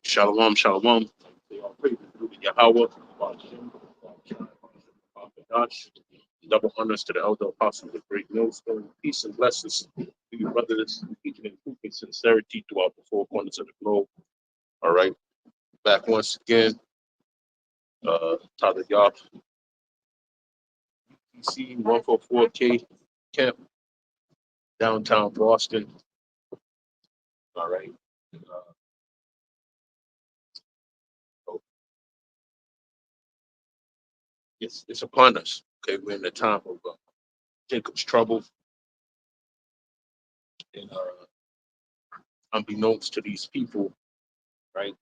Shalom, shalom. They all praise through the Yahweh, Gosh. Double honors to the elder apostle of the great millstone. Peace and blessings to you, brothers, teaching and preaching sincerity throughout the four corners of the globe. All right, back once again. Tyler Yop, UTC144K camp, downtown Boston. All right. So it's upon us. Okay, we're in the time of Jacob's trouble, and unbeknownst to these people, right?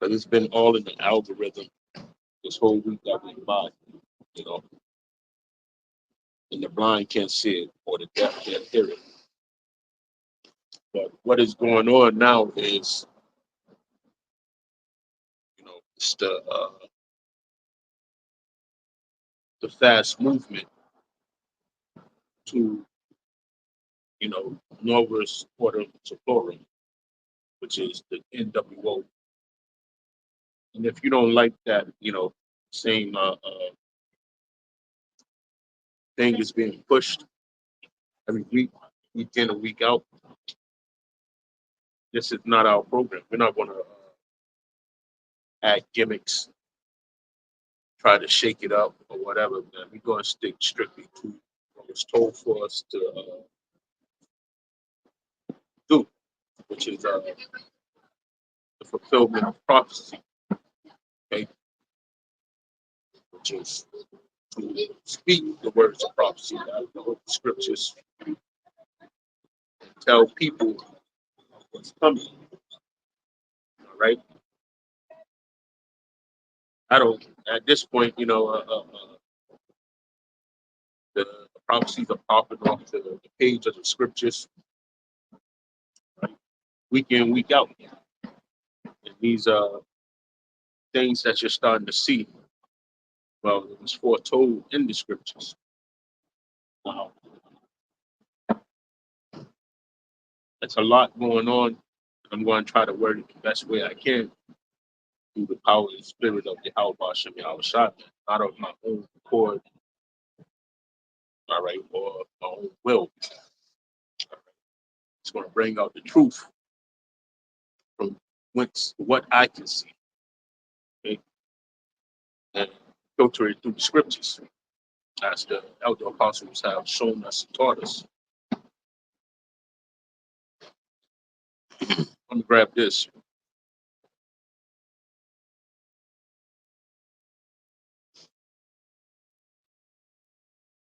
But it's been all in the algorithm this whole week that went by, you know, and the blind can't see it or the deaf can't hear it. But what is going on now is, it's the fast movement to, Novus Ordo Seclorum, which is the NWO. And if you don't like that, same thing is being pushed every week in and week out. This is not our program. We're not going to add gimmicks, try to shake it up or whatever. Man. We're going to stick strictly to what was told for us to do, which is the fulfillment of prophecy, okay? Which is to speak the words of prophecy, the scriptures, tell people what's coming, all right? I don't, at this point, the prophecies are popping off the page of the scriptures, right? Week in, week out. And these things that you're starting to see, well, it was foretold in the scriptures. Wow. That's a lot going on. I'm going to try to word it the best way I can through the power and spirit of Yahweh Hashem Yahweh Shah, not of my own accord, all right, or my own will. All right. It's going to bring out the truth from what I can see, okay, and filter it through the scriptures, as the elder apostles have shown us and taught us. I'm going to grab this.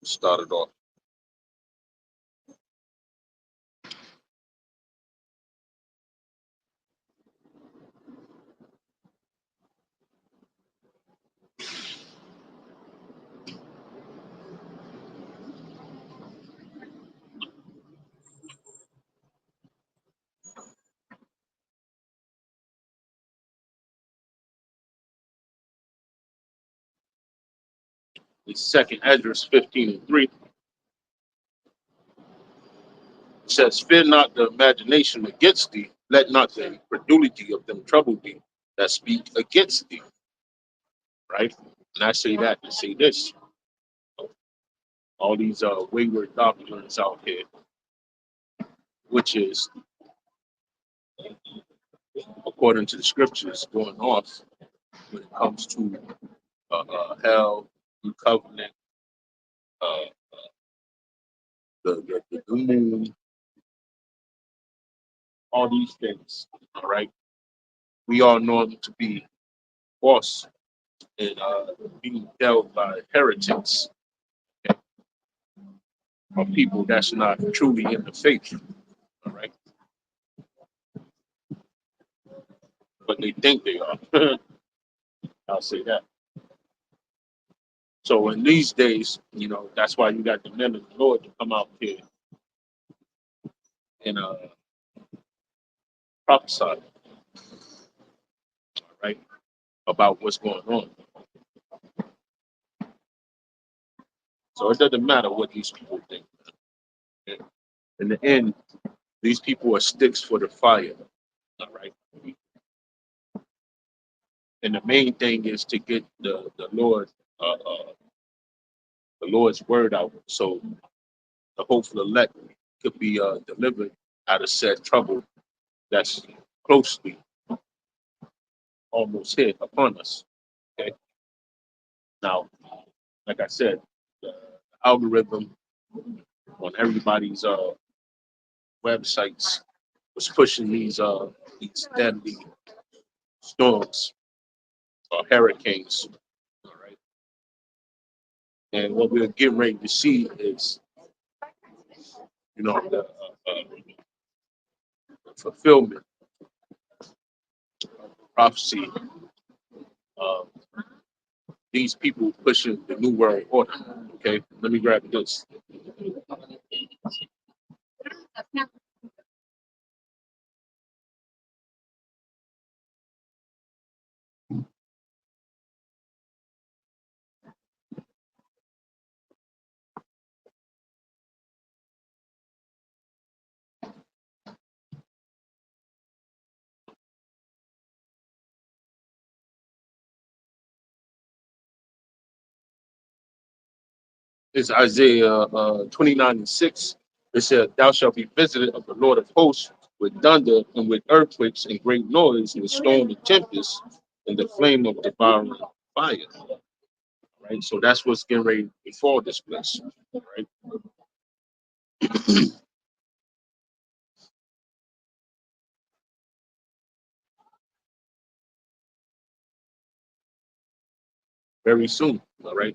Start it off. It's second Esdras 15:3. It says, "Fear not the imagination against thee, let not the incredulity of them trouble thee that speak against thee." Right? And I say that to say this. All these wayward doctrines out here, which is, according to the scriptures, going off when it comes to hell, new covenant, uh, the new moon, all these things. All right, we all know them to be false and being dealt by heretics, okay, or people that's not truly in the faith. All right, but they think they are. I'll say that. So in these days, that's why you got the men of the Lord to come out here and prophesy, right, about what's going on. So it doesn't matter what these people think. In the end, these people are sticks for the fire. All right. And the main thing is to get the Lord's word out, so the hopeful elect could be delivered out of said trouble that's closely almost hit upon us. Okay. Now, like I said, the algorithm on everybody's websites was pushing these deadly storms or hurricanes. All right. And what we're getting ready to see is, the fulfillment of prophecy of these people pushing the new world order. Okay, let me grab this. It's Isaiah 29:6. It said, "Thou shalt be visited of the Lord of hosts with thunder and with earthquakes and great noise, with storm and tempest, and the flame of devouring fire." Right. So that's what's getting ready to befall this place. Right. Very soon. All right.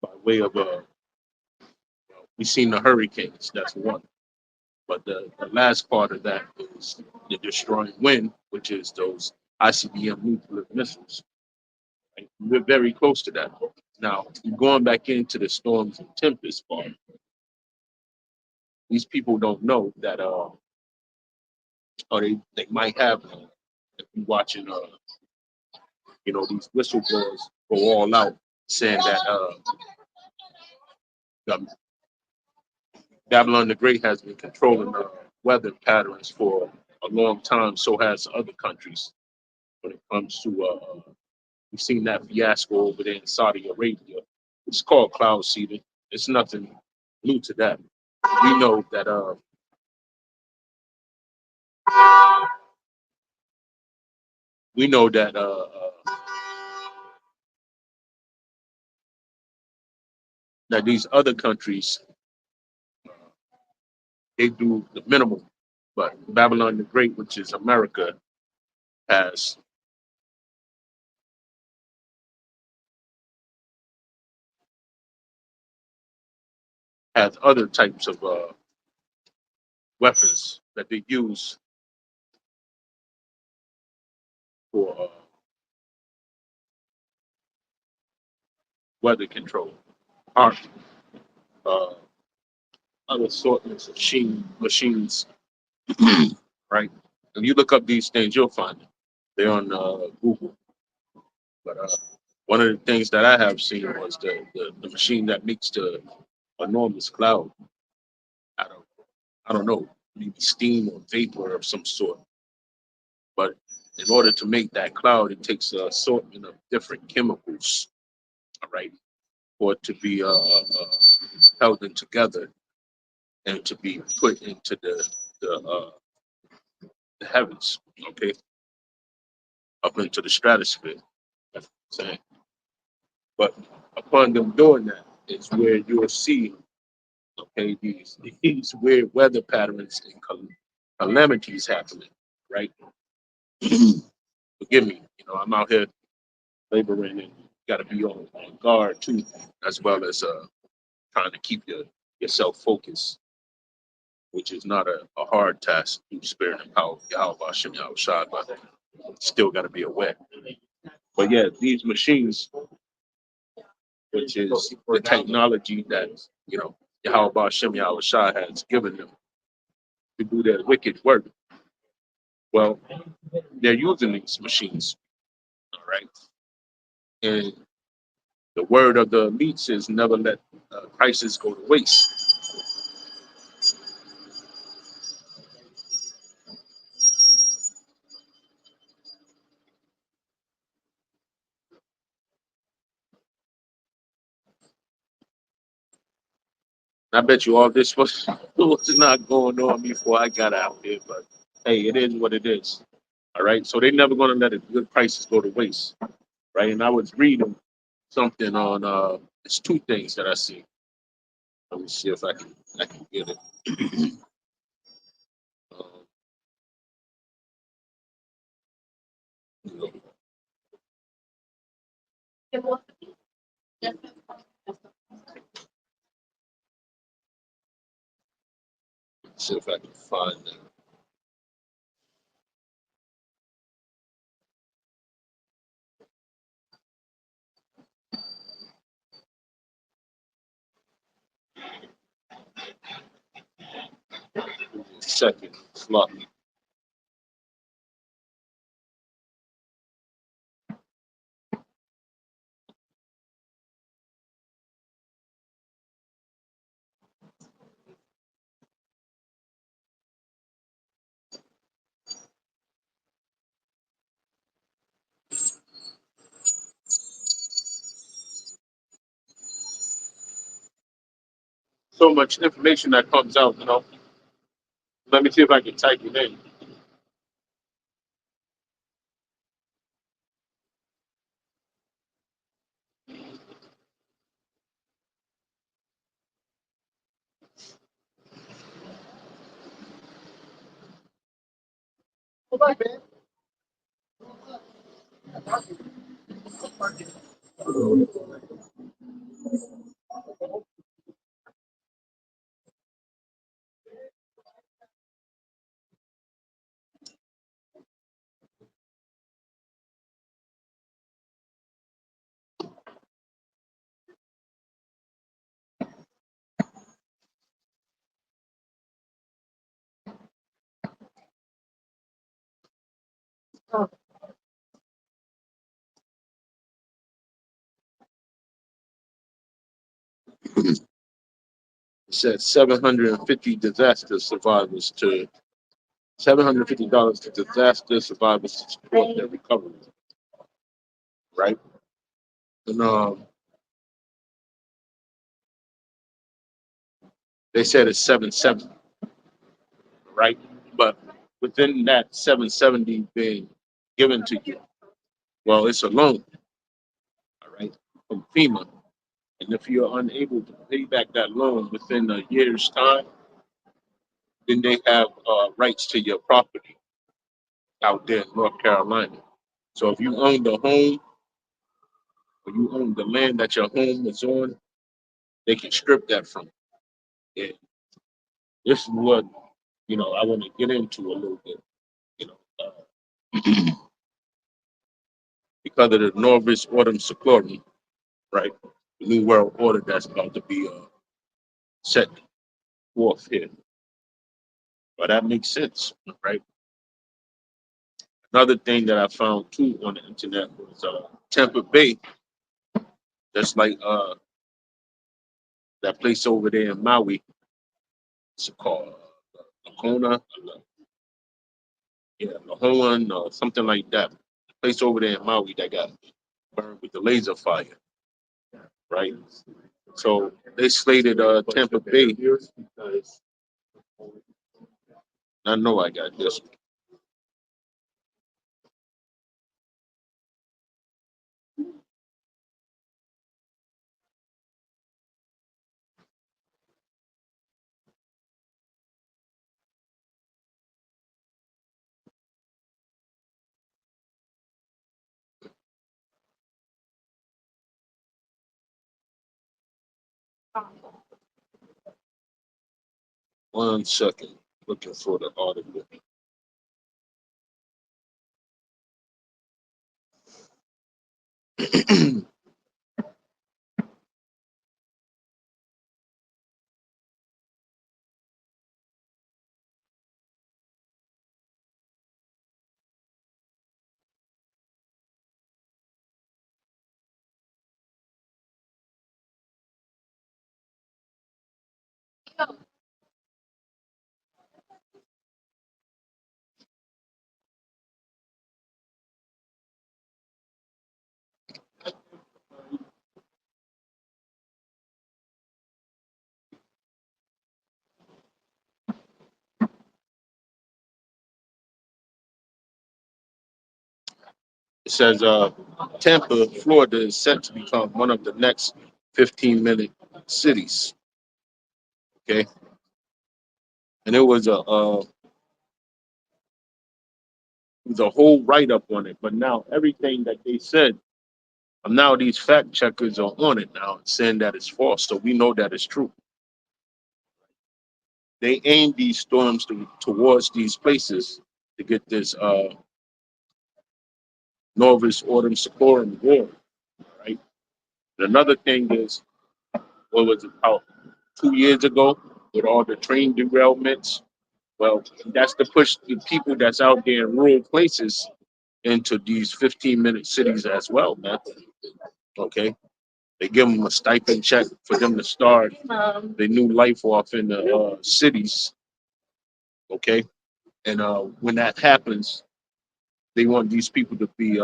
By way of we've seen the hurricanes. That's one. But the last part of that is the destroying wind, which is those ICBM nuclear missiles. Right? We're very close to that. Now, going back into the storms and tempests part, these people don't know that, or they might have, if you're watching, these whistleblowers go all out saying that the Babylon the Great has been controlling weather patterns for a long time. So has other countries when it comes to we've seen that fiasco over there in Saudi Arabia. It's called cloud seeding. It's nothing new to that. We know that we know that that these other countries they do the minimum, but Babylon the Great, which is America, has has other types of weapons that they use for weather control. Art, uh, other assortments of machines, right? If you look up these things, you'll find them. They're on Google. But one of the things that I have seen was the machine that makes the enormous cloud out of, I don't know, maybe steam or vapor of some sort. But in order to make that cloud, it takes an assortment of different chemicals, all right, for it to be held in together and to be put into the heavens, okay, up into the stratosphere. That's what I'm saying. But upon them doing that, is where you'll see, okay, these weird weather patterns and calamities happening, right? Forgive me, I'm out here laboring and got to be on guard too, as well as trying to keep yourself focused, which is not a hard task through spirit and power of Yahweh Hashem Yahweh Shai, but still got to be aware. But yeah, these machines, which is the technology that, Yahweh Hashem Yahweh Shai has given them to do their wicked work. Well, they're using these machines, all right? And the word of the elites is never let crisis go to waste. I bet you all this was not going on before I got out there, but hey, it is what it is. All right. So they're never gonna let good prices go to waste. Right. And I was reading something on it's two things that I see. Let me see if I can get it. Um, you know, see if I can find that. Second slot. So much information that comes out, you know. Let me see if I can type it in. It said 750 disaster survivors to $750 to disaster survivors to support their recovery. Right. And they said it's 770, right? But within that 770 being given to you, well, it's a loan, all right, from FEMA. And if you're unable to pay back that loan within a year's time, then they have rights to your property out there in North Carolina. So if you own the home or you own the land that your home is on, they can strip that from you. And this is what I want to get into a little bit. You know, because of the Norvis Autumn Cyclone, right? The new world order that's about to be set forth here. But that makes sense, right? Another thing that I found too on the internet was Tampa Bay. That's like that place over there in Maui. It's called Lacona, yeah, Lahoan, or something like that. The place over there in Maui that got burned with the laser fire, right? So they slated Tampa Bay. I know I got this. One second, looking for the article. It says Tampa, Florida is set to become one of the next 15-minute cities. Okay, and it was a whole write up on it. But now everything that they said, now these fact checkers are on it now, saying that it's false. So we know that it's true. They aim these storms towards these places to get this Norvis Autumn Secorum war, right? And another thing is, what was it, about 2 years ago with all the train derailments? Well, that's to push the people that's out there in rural places into these 15-minute cities as well, man. Okay. They give them a stipend check for them to start their new life off in the cities. Okay. And when that happens, they want these people to be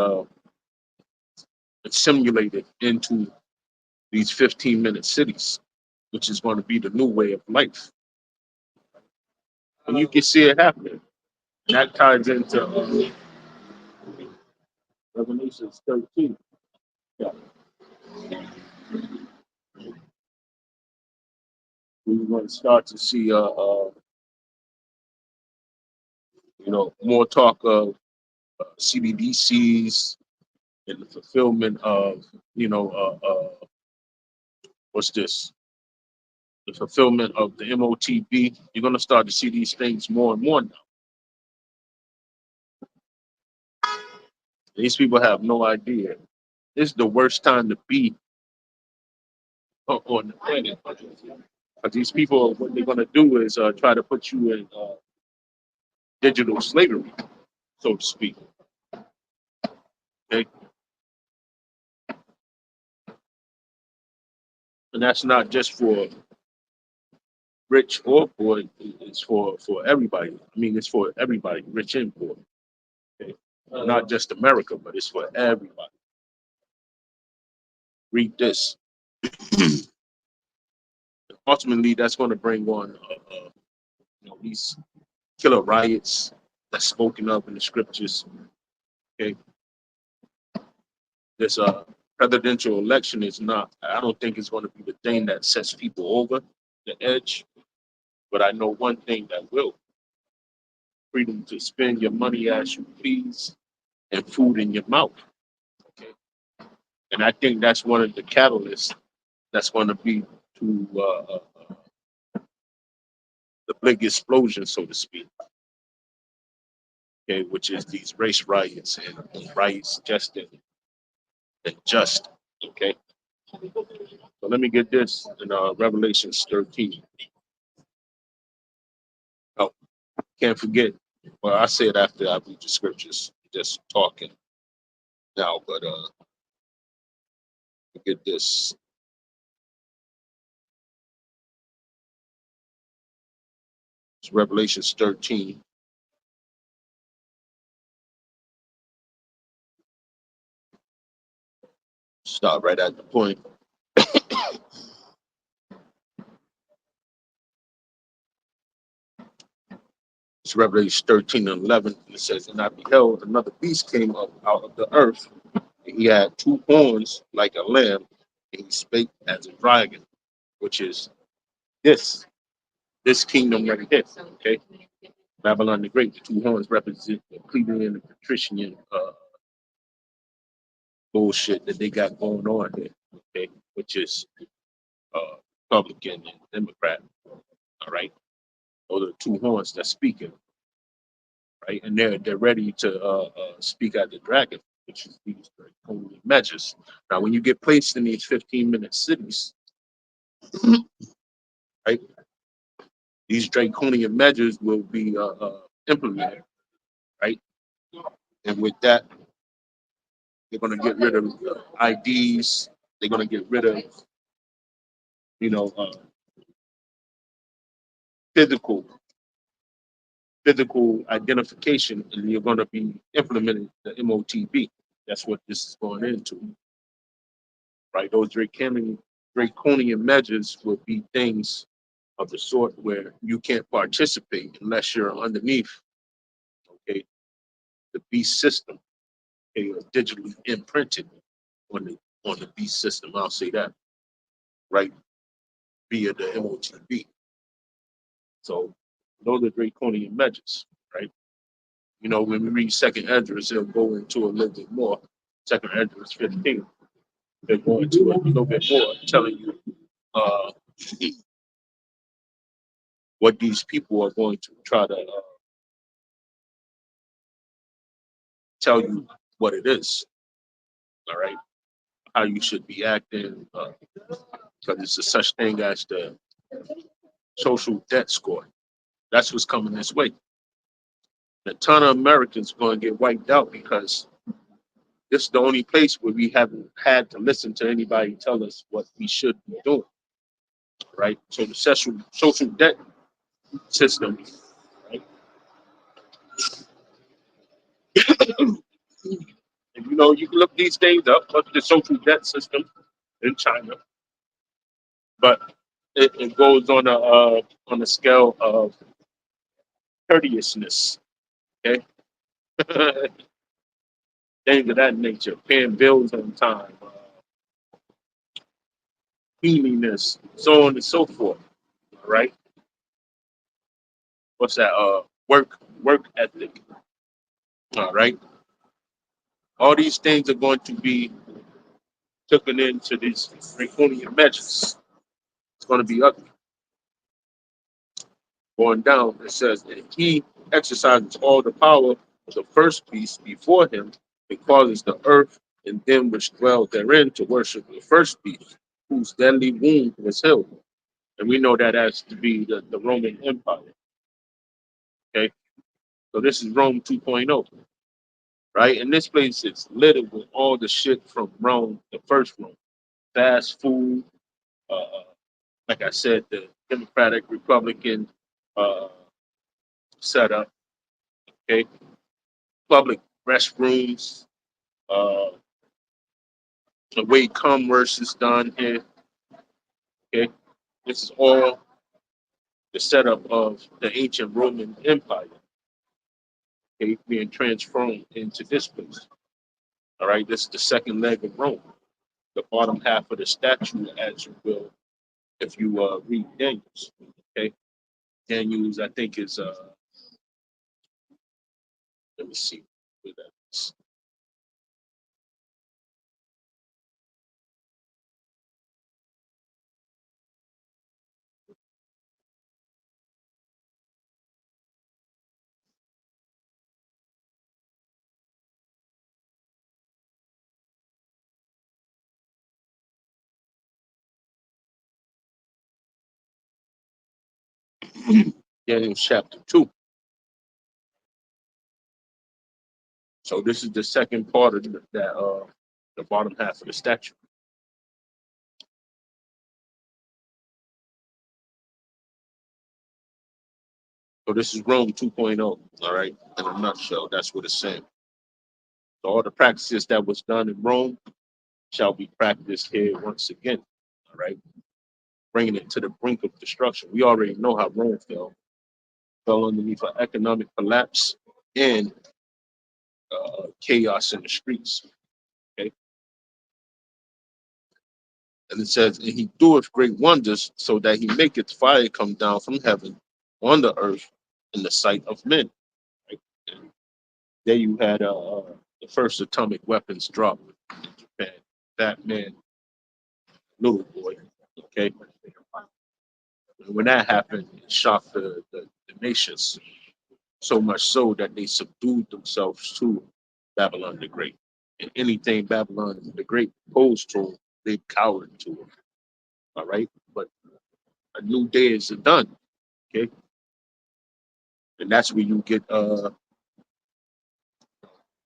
assimilated into these 15-minute cities, which is going to be the new way of life. And you can see it happening. And that ties into Revelations 13. Yeah. We're going to start to see, more talk of CBDCs and the fulfillment of, what's this? The fulfillment of the MOTB. You're going to start to see these things more and more now. These people have no idea. This is the worst time to be on the planet. But these people, what they're going to do is try to put you in digital slavery, so to speak. Okay? And that's not just for rich or poor, it's for everybody. I mean, it's for everybody, rich and poor. Okay? Not just America, but it's for everybody. Read this. Ultimately, that's going to bring on these killer riots that's spoken of in the scriptures. Okay, this presidential election is not. I don't think it's going to be the thing that sets people over the edge. But I know one thing that will: freedom to spend your money as you please and food in your mouth. Okay, and I think that's one of the catalysts that's going to be to the big explosion, so to speak. Okay, which is these race riots and riots and just. Okay, so let me get this in Revelations 13. Oh, can't forget. Well, I say it after I read the scriptures, just talking now, but get this. It's Revelations 13. Start right at the point. It's Revelation 13 and 11. And it says, and I beheld another beast came up out of the earth. And he had two horns like a lamb, and he spake as a dragon, which is this kingdom right here. Okay, Babylon the Great. The two horns represent the plebeian and patrician bullshit that they got going on there. Okay, which is Republican and Democrat. All right, those are the two horns that's speaking. Right, and they're ready to speak at the dragon, which is these holy measures. Now, when you get placed in these 15-minute cities, right, these draconian measures will be implemented, right? And with that, they're going to get rid of IDs. They're going to get rid of, you know, physical physical identification, and you're going to be implementing the MOTB. That's what this is going into, right? Those draconian measures will be things of the sort where you can't participate unless you're underneath, okay, the beast system. okay, or digitally imprinted on the beast system. I'll say that, right, via the MOTB. So those are draconian measures, right? You know, when we read Second Esdras, it'll go into a little bit more. Second Esdras 15, they're going to a little bit more, telling you uh, what these people are going to try to tell you what it is, all right? How you should be acting, because it's a such thing as the social debt score. That's what's coming this way. A ton of Americans are going to get wiped out because this is the only place where we haven't had to listen to anybody tell us what we should be doing, right? So the social debt system, right? And you know, you can look these things up, look at the social debt system in China, but it goes on a scale of courteousness, okay? Things of that nature, paying bills on time, cleanliness, so on and so forth, all right? What's that? Work ethic, all right? All these things are going to be taken into these draconian measures. It's going to be ugly. Going down, it says, and he exercises all the power of the first beast before him, and causes the earth and them which dwell therein to worship the first beast, whose deadly wound was healed. And we know that as to be the Roman Empire. Okay, so this is Rome 2.0, right? And this place is littered with all the shit from Rome, the first Rome. Fast food, uh, like I said, the Democratic Republican uh, setup, okay? Public restrooms, uh, the way commerce is done here, okay? This is all the setup of the ancient Roman Empire, okay, being transformed into this place. All right, this is the second leg of Rome, the bottom half of the statue, as you will, if you read Daniel's, okay? Daniel's, I think, is, let me see, where that is. Daniel's chapter 2. So this is the second part of the bottom half of the statue. So this is Rome 2.0, all right, in a nutshell. That's what it's saying. So all the practices that was done in Rome shall be practiced here once again, all right, bringing it to the brink of destruction. We already know how Rome fell underneath an economic collapse and chaos in the streets, okay? And it says, and he doeth great wonders so that he maketh fire come down from heaven on the earth in the sight of men. Right? And there you had the first atomic weapons drop in Japan. That man, little boy, okay? And when that happened, it shocked the nations so much so that they subdued themselves to Babylon the Great. And anything Babylon the Great posed to, they cowered to it. All right. But a new day is done. Okay. And that's where you get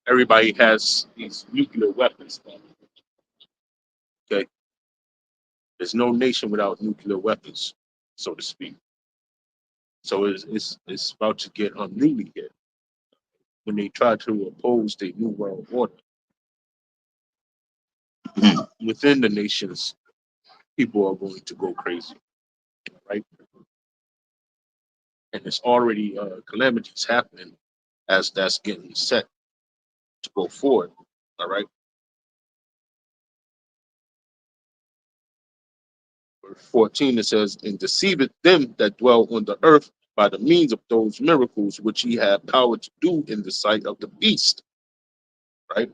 everybody has these nuclear weapons. Okay. There's no nation without nuclear weapons, so to speak. So it's about to get unruly here when they try to oppose the new world order. Within the nations, people are going to go crazy, right? And it's already calamities happening as that's getting set to go forward. All right. Verse 14 it says, and deceiveth them that dwell on the earth by the means of those miracles which he had power to do in the sight of the beast. Right.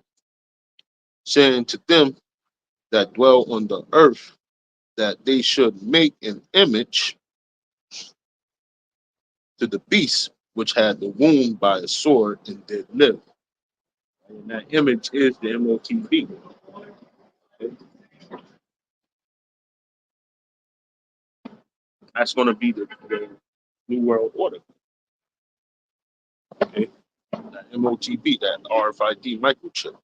Saying to them that dwell on the earth that they should make an image to the beast which had the wound by a sword and did live. And that image is the MOTB. Okay? That's going to be the New World Order. Okay? That MOTB, that RFID microchip.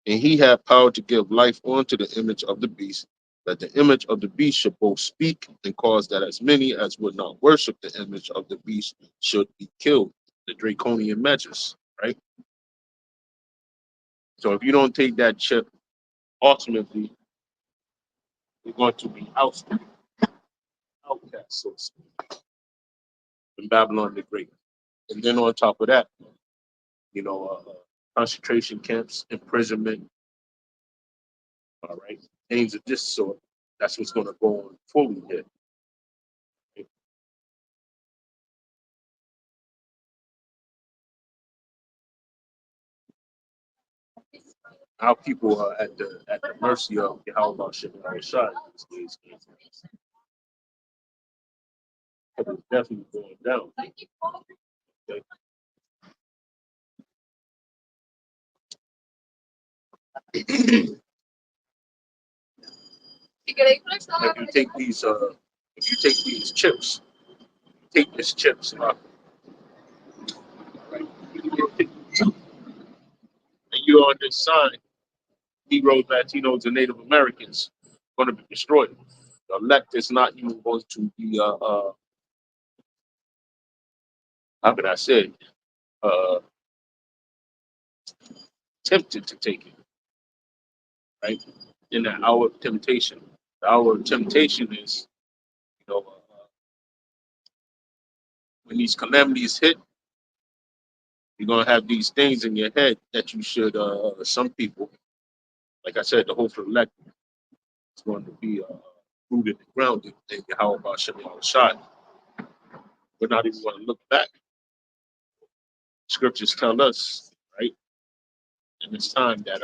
And he had power to give life unto the image of the beast, that the image of the beast should both speak and cause that as many as would not worship the image of the beast should be killed. The draconian measures, right? So if you don't take that chip, ultimately you're going to be ousted, outcast, so to speak, in Babylon the Great. And then on top of that, you know, concentration camps, imprisonment, all right, things of this sort. That's what's going to go on fully here. Our people are at the mercy of Yahweh Shem Shai these days. It's definitely going down. Okay? If you take these chips, take these chips, right? And you're on this sign, Negroes, Latinos, and Native Americans going to be destroyed. The elect is not even going to be, how can I say, uh, tempted to take it, right? In that hour of temptation. The hour of temptation is, you know, when these calamities hit, you're going to have these things in your head that you should, some people, like I said, the hopeful elect is going to be rooted and grounded in Yahweh Shem Shai. We're not even going to look back. Scriptures tell us, right? And it's time that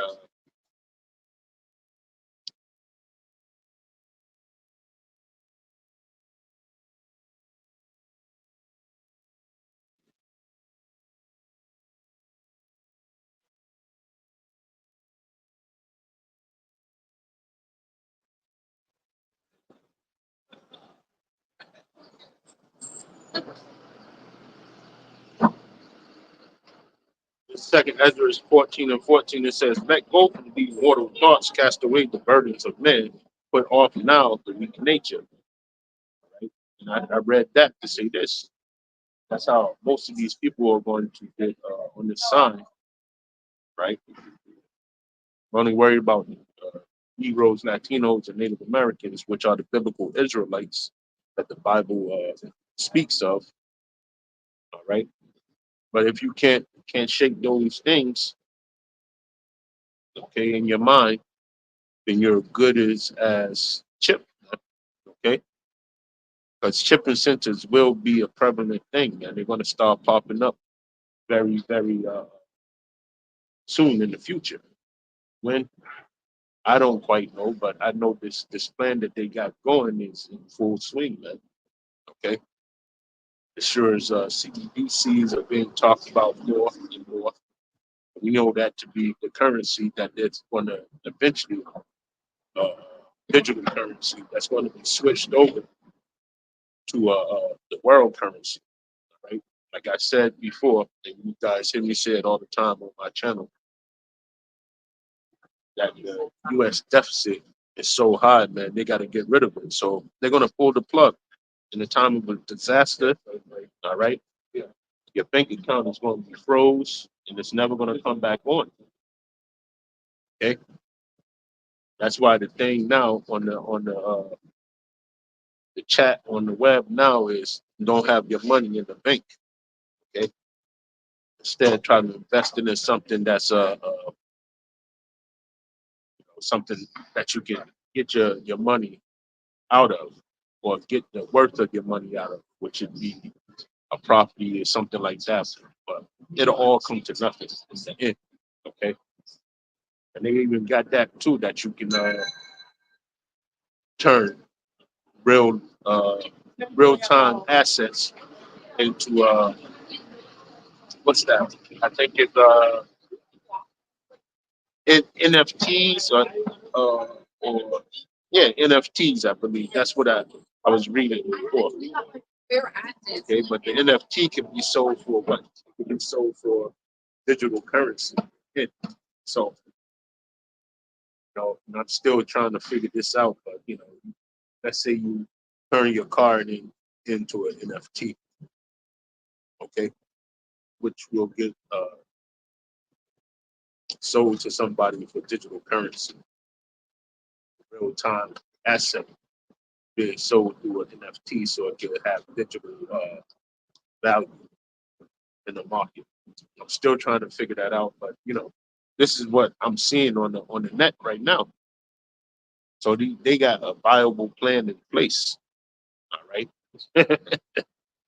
the second Ezra is 14 and 14. It says, let go from these mortal thoughts, cast away the burdens of men, put off now the weak nature. Right? And I read that to say this. That's how most of these people are going to get on this sign, right? We're only worried about Negroes, Latinos, and Native Americans, which are the biblical Israelites that the Bible speaks of, all right? But if you can't shake those things, okay, in your mind, then you're good as chip, okay? Because chipping centers will be a prevalent thing, and they're going to start popping up very, very soon in the future. When I don't quite know, but I know this plan that they got going is in full swing, man. Okay, as sure as CBDCs are being talked about more and more, we know that to be the currency that it's going to eventually uh, digital currency that's going to be switched over to the world currency, right? Like I said before, and you guys hear me say it all the time on my channel, that the U.S. deficit is so high, man, they got to get rid of it. So they're going to pull the plug in the time of a disaster, all right? Your bank account is going to be froze and it's never going to come back on, okay? That's why the thing now on the chat on the web now is don't have your money in the bank, okay? Instead, try to invest in something that's something that you can get your money out of, or get the worth of your money out of, which would be a property or something like that. But it'll all come to nothing in the end. Okay, and they even got that too, that you can turn real real time assets into what's that? I think it's NFTs or yeah, NFTs. I believe that's what I was reading before. Okay, but the NFT can be sold for what? It can be sold for digital currency. Yeah. So, and I'm still trying to figure this out. But let's say you turn your card into an NFT, okay, which will get sold to somebody for digital currency, real time asset being sold through an NFT, so it can have digital value in the market. I'm still trying to figure that out, but this is what I'm seeing on the net right now. So they got a viable plan in place, all right.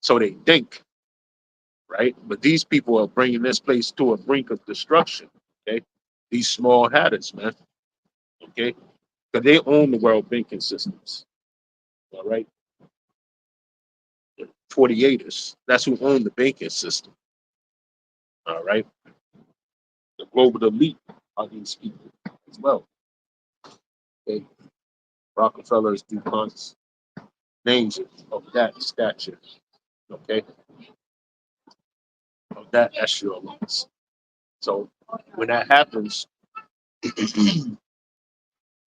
So they think, right, but these people are bringing this place to a brink of destruction. Okay, these small hatters, man. Okay, because they own the world banking systems. All right, 48ers. That's who own the banking system. All right, the global elite are these people as well. Okay, Rockefellers, DuPonts, names of that stature. Okay, of that echelons. So when that happens,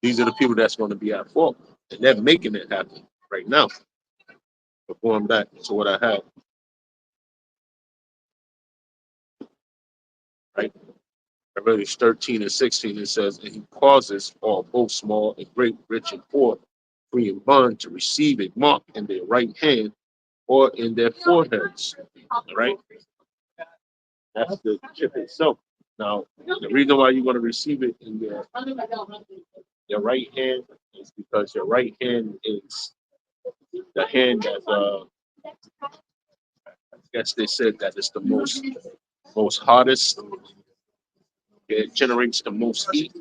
these are the people that's going to be at fault, and they're making it happen right now. But going back to what I had, right? Revelation 13 and 16, it says, and he causes all, both small and great, rich and poor, free and bond, to receive a mark in their right hand or in their foreheads. All right? That's the chip itself. Now, the reason why you want to receive it in your right hand is because your right hand is the hand that I guess they said that it's the most hottest. It generates the most heat,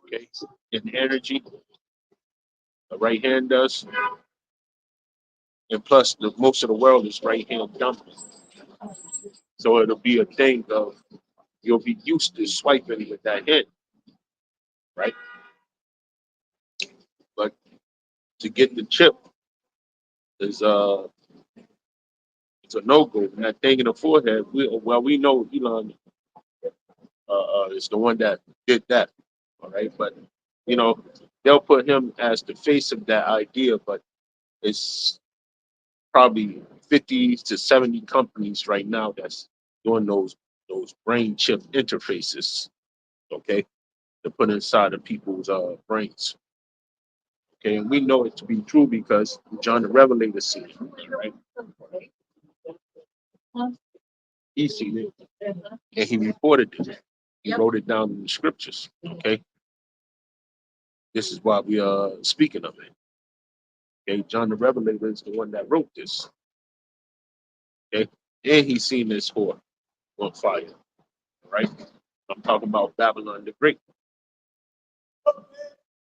okay, and energy. The right hand does, and plus the most of the world is right hand dominant. So it'll be a thing of you'll be used to swiping with that hand, right? But to get the chip is it's a no go. And that thing in the forehead, we know Elon is the one that did that, all right. But you know they'll put him as the face of that idea, but it's probably 50 to 70 companies right now that's doing those brain chip interfaces, okay, to put inside of people's brains. Okay, and we know it to be true because John the Revelator seen it, right? He seen it and he reported it. He wrote it down in the scriptures. Okay, this is why we are speaking of it. Okay, John the Revelator is the one that wrote this. Okay, and he's seen this whore on fire. Right? I'm talking about Babylon the Great.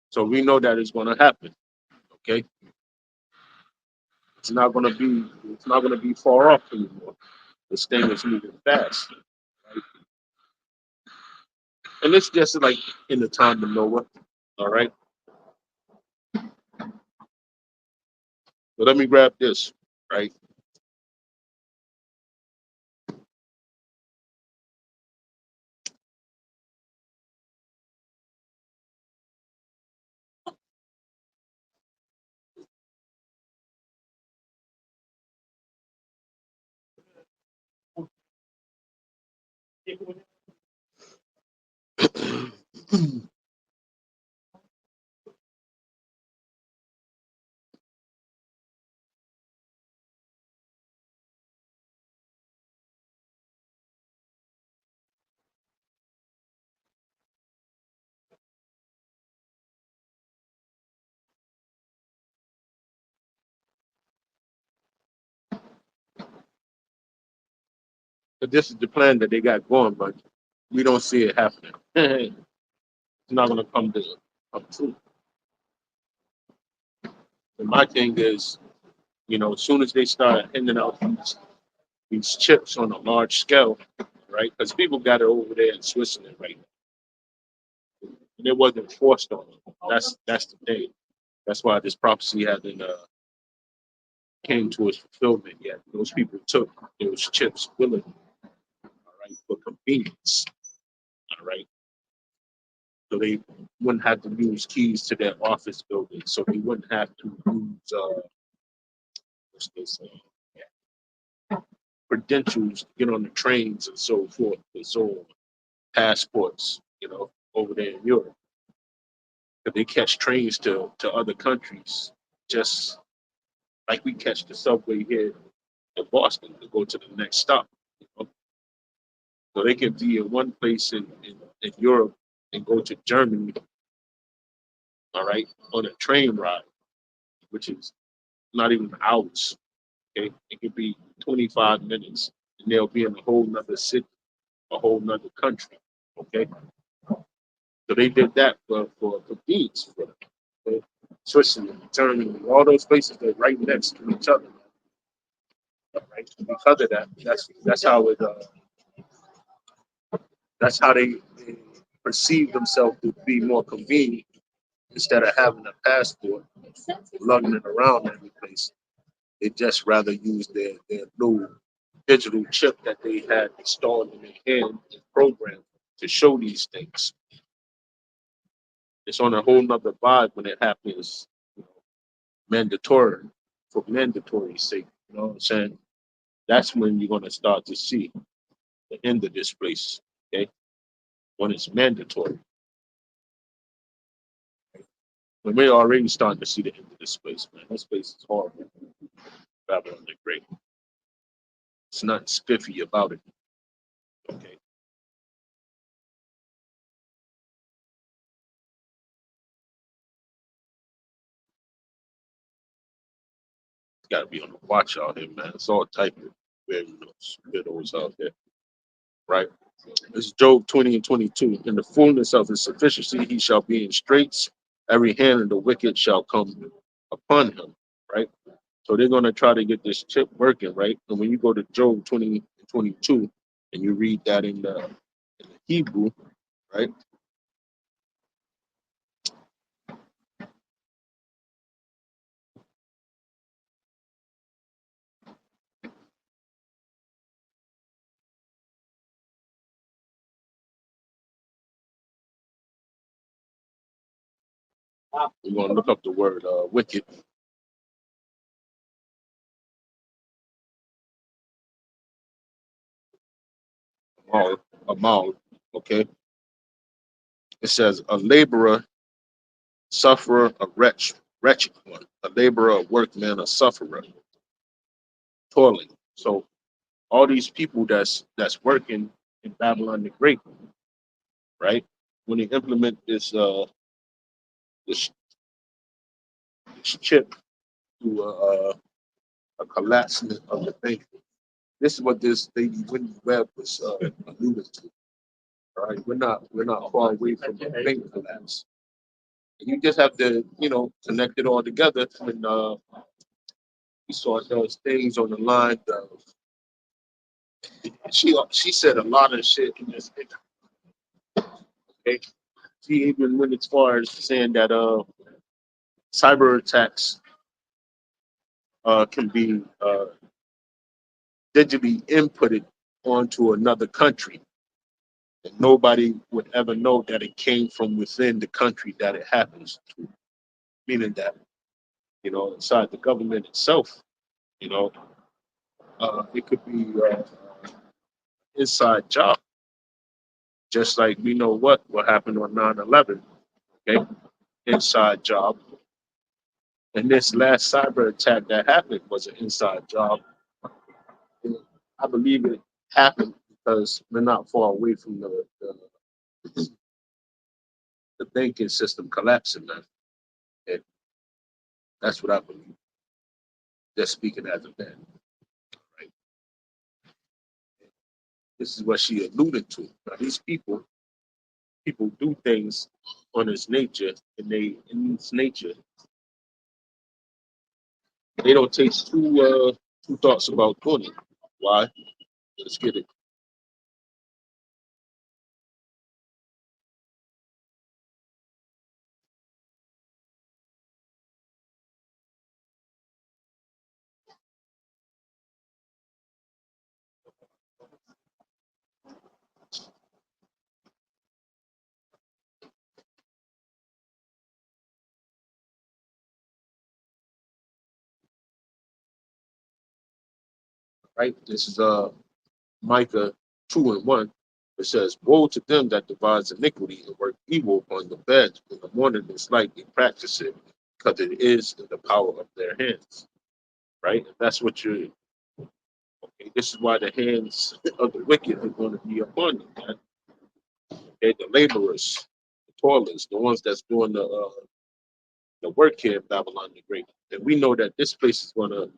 So we know that it's going to happen. Okay, it's not gonna be far off anymore. This thing is moving fast, right? And it's just like in the time of Noah. All right. So let me grab this. Right. But this is the plan that they got going, but we don't see it happening. It's not going to come to come true. And my thing is, as soon as they start handing out these chips on a large scale, right? Because people got it over there in Switzerland right now, and it wasn't forced on them. That's the thing. That's why this prophecy hasn't came to its fulfillment yet. Those people took those chips willingly, all right, for convenience, all right. So they wouldn't have to use keys to their office building. So they wouldn't have to use what's this, credentials to get on the trains and so forth. And so on. Passports, over there in Europe. If they catch trains to other countries, just like we catch the subway here in Boston to go to the next stop. You know? So they can be in one place in Europe and go to Germany, all right, on a train ride, which is not even hours. Okay, it could be 25 minutes, and they'll be in a whole nother city, a whole nother country. Okay, so they did that for convenience for them. Okay? Switzerland, Germany, all those places they're right next to each other. Right? Because of that, that's how they perceive themselves to be more convenient instead of having a passport, lugging it around every place. They just rather use their little digital chip that they had installed in their hand and programmed to show these things. It's on a whole nother vibe when it happens, you know, mandatory for mandatory sake. You know what I'm saying? That's when you're gonna start to see the end of this place. Okay, when it's mandatory. When we're already starting to see the end of this place, man. This place is horrible. Babylon the Great. It's nothing spiffy about it. Okay. Got to be on the watch out here, man. It's all type of widows out there, right? It's Job 20 and 22. In the fullness of his sufficiency, he shall be in straits. Every hand of the wicked shall come upon him, right? So they're going to try to get this chip working, right? And when you go to Job 20 and 22, and you read that in the Hebrew, right? We're going to look up the word wicked, amal, okay? It says a laborer, sufferer, a wretched one, a laborer, a workman, a sufferer, toiling. So all these people that's working in Babylon the Great, right? When they implement this, this chip to a collapsement of the bank, this is what this lady Wendy Webb was alluding to. All right, we're not far away from a bank collapse. And you just have to connect it all together. And we saw those things on the line. She said a lot of shit in this. Okay? She even went as far as saying that cyber attacks can be digitally inputted onto another country, and nobody would ever know that it came from within the country that it happens to. Meaning that inside the government itself, you know, it could be inside job, just like we know what happened on 9/11. Okay, inside job. And this last cyber attack that happened was an inside job. And I believe it happened because we're not far away from the banking system collapsing, man. And that's what I believe. Just speaking as a man, right? This is what she alluded to. Now, these people do things on its nature, and in its nature, they don't take two thoughts about doing it. Why? Let's get it right. This is Micah 2:1. It says, "Woe to them that devise iniquity and work evil on the bed. In the morning it's like they practice it, because it is in the power of their hands." Right. And that's what you're. Okay, this is why the hands of the wicked are going to be upon you, man. Okay, the laborers, the toilers, the ones that's doing the work here in Babylon the Great. And we know that this place is gonna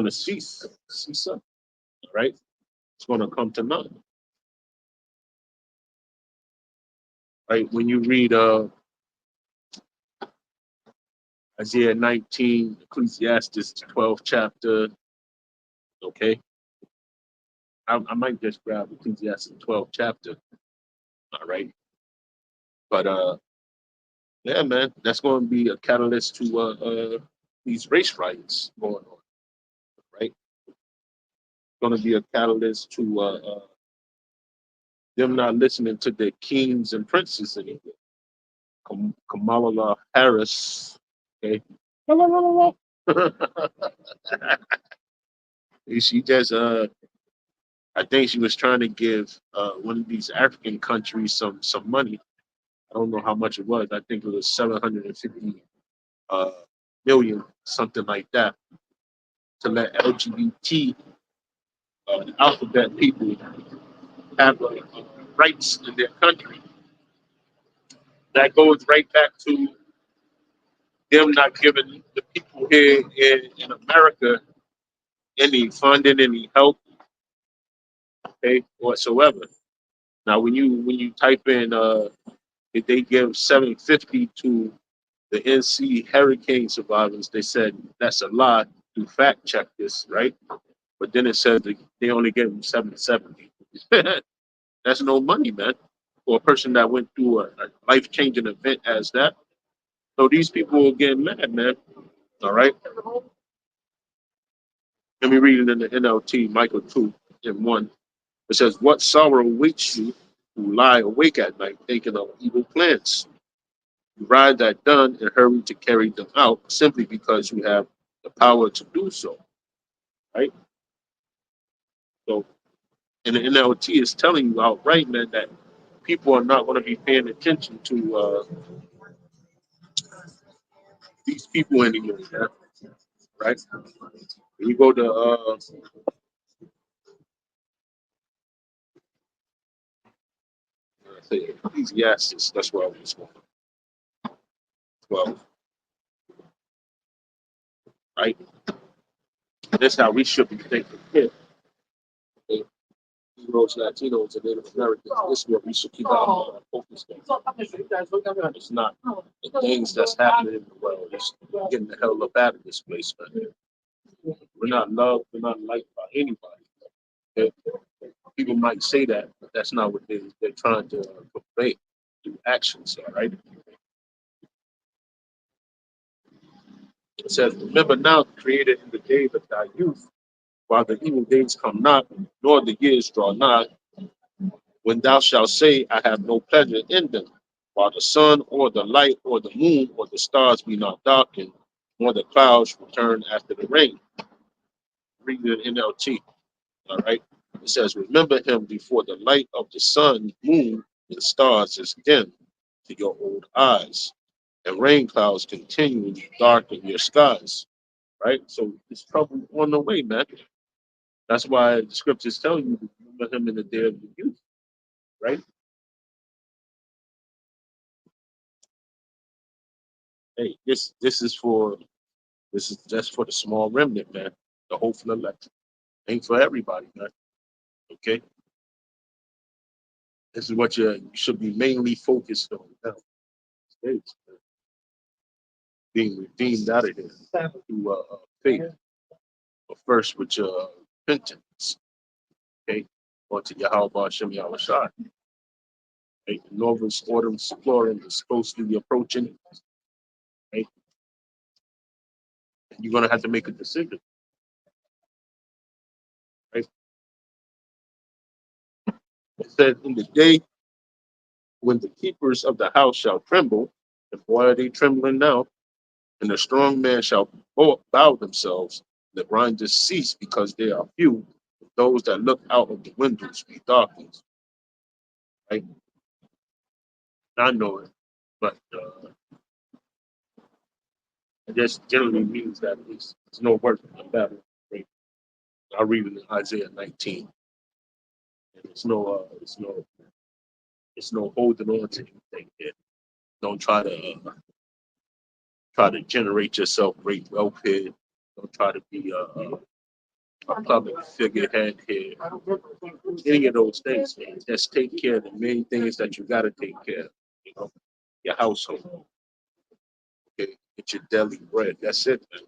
cease up, right? It's gonna come to none. Right? When you read Isaiah 19, Ecclesiastes 12 chapter, okay? I might just grab Ecclesiastes 12 chapter, all right? But yeah, man, that's gonna be a catalyst to these race riots going on, right? Going to be a catalyst to them not listening to their kings and princes anymore. Kamala Harris, okay? She just, I think she was trying to give one of these African countries some money. I don't know how much it was. I think it was 750 uh, million, something like that, to let LGBT alphabet people have rights in their country. That goes right back to them not giving the people here in America any funding, any help, okay, whatsoever. Now, when you type in, if they give 750 to the NC hurricane survivors, they said that's a lie. Do fact check this, right? But then it says that they only gave them 770. That's no money, man, for a person that went through a life changing event as that. So these people are getting mad, man. All right. Let me read it in the NLT, Michael 2 and 1. It says, "What sorrow awaits you who lie awake at night thinking of evil plans? You ride that done and hurry to carry them out simply because you have the power to do so." Right? So, and the NLT is telling you outright, man, that people are not going to be paying attention to these people anymore, man. Right? When you go to, say Ecclesiastes, that's where I was going. 12, right? And that's how we should be thinking here. Okay? Negroes, Latinos, and Native Americans. This is what we should keep our focus on. It's not the things that's happening in the world. It's getting the hell up out of this place, man. We're not loved. We're not liked by anybody. Okay? People might say that, but that's not what they're trying to convey through actions. All right. It says, "Remember now, created in the days of thy youth, while the evil days come not, nor the years draw nigh, when thou shalt say, I have no pleasure in them, while the sun or the light or the moon or the stars be not darkened, nor the clouds return after the rain." Read the NLT. All right. It says, "Remember him before the light of the sun, moon, and stars is dim to your old eyes, and rain clouds continually darken your skies." Right? So it's trouble on the way, man. That's why the scriptures tell you to remember him in the day of the youth, right? Hey, this is just for the small remnant, man. The hopeful elect. Ain't for everybody, man. Okay, this is what you should be mainly focused on now. States being redeemed out of here through faith, but first with your repentance. Okay, or to Yahweh Shem Yahweh Shai. Right? The Novus Autumn Exploring is supposed to be approaching. Right? And you're gonna have to make a decision. Right? It said, in the day when the keepers of the house shall tremble, and boy are they trembling now, and the strong man shall bow themselves, the grinders cease because they are few. Those that look out of the windows be darkness. Right? I know it, but it just generally means that it's no work in the battle. Right? I read it in Isaiah 19. And it's no holding on to anything. Here. Don't try to generate yourself great wealth here. Don't try to be a public figurehead here. Any of those things, man. Just take care of the main things that you got to take care of. You know, your household. Okay, get your daily bread. That's it, man.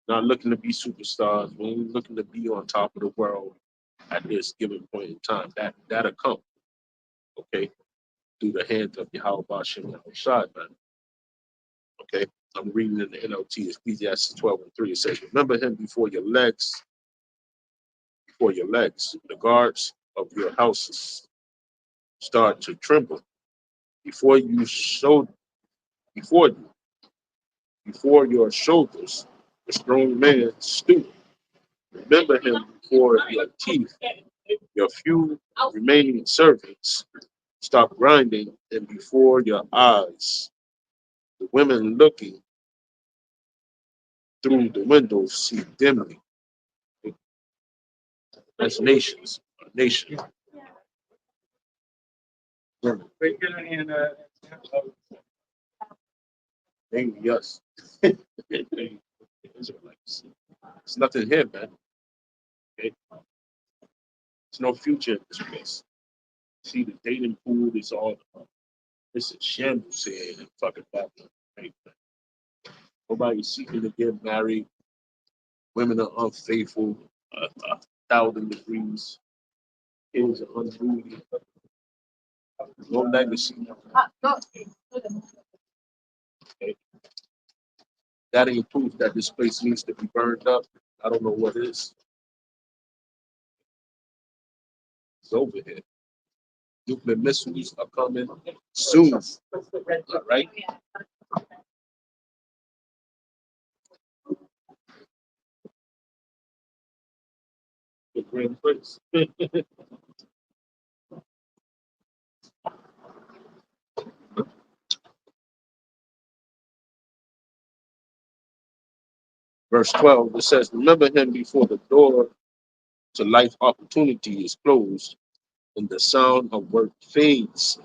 Not looking to be superstars. We ain't looking to be on top of the world at this given point in time. That'll come. Okay, through the hands of Yahweh Shem Shad, man. Okay, I'm reading in the NLT, Ecclesiastes 12:3. It says, "Remember him before your legs, the guards of your houses start to tremble before you show before you before your shoulders. The strong man stoop. Remember him before your teeth. Your few remaining servants stop grinding, and before your eyes, the women looking through the windows see dimly." That's nations, nation. Mainly us. Israelites. It's nothing here, man. Okay? There's no future in this place. See, the dating pool is all this is shambles here in fucking Babylon. Right? Nobody's seeking to get married. Women are unfaithful, 1,000 degrees. Kids are unruly. No legacy. Okay? That ain't proof that this place needs to be burned up. I don't know what is. It's over here. Nuclear missiles are coming soon. All right? The Grand Prince. Verse 12, it says, "Remember him before the door to life opportunity is closed and the sound of work fades.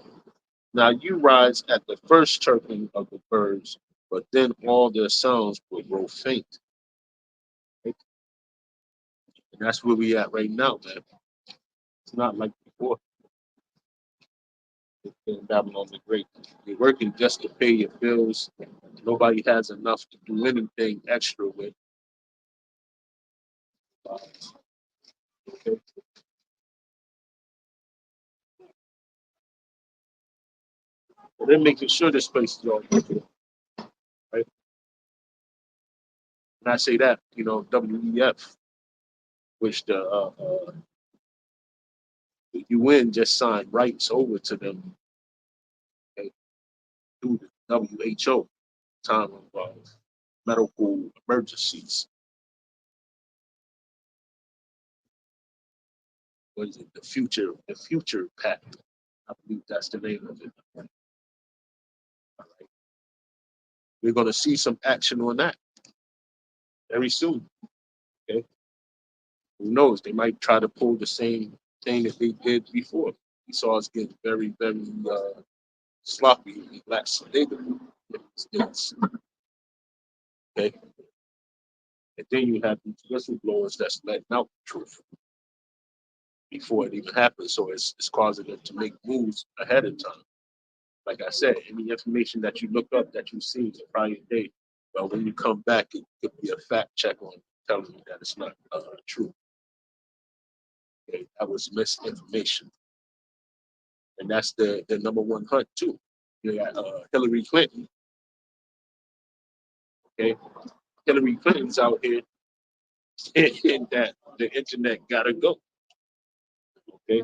Now you rise at the first chirping of the birds, but then all their sounds will grow faint." Right? And that's where we at right now, man. It's not like before in Babylon the Great. You're working just to pay your bills. Nobody has enough to do anything extra with. Uh, okay? But they're making sure this place is all working, right? And I say that, WEF, which the UN just signed rights over to them, okay, through the WHO, time of medical emergencies. What is it? The Future Pact. I believe that's the name of it. All right. We're going to see some action on that very soon. Okay, who knows? They might try to pull the same thing that they did before. We saw us get very, very sloppy in black slavery. Okay, and then you have these whistleblowers that's letting out the truth. before it even happens. So it's causing them to make moves ahead of time. Like I said, any information that you look up that you see the prior day, well, when you come back, it could be a fact check on telling you that it's not true. Okay? That was misinformation. And that's the number one hunt, too. You got Hillary Clinton. Okay? Hillary Clinton's out here saying that the internet got to go. Okay?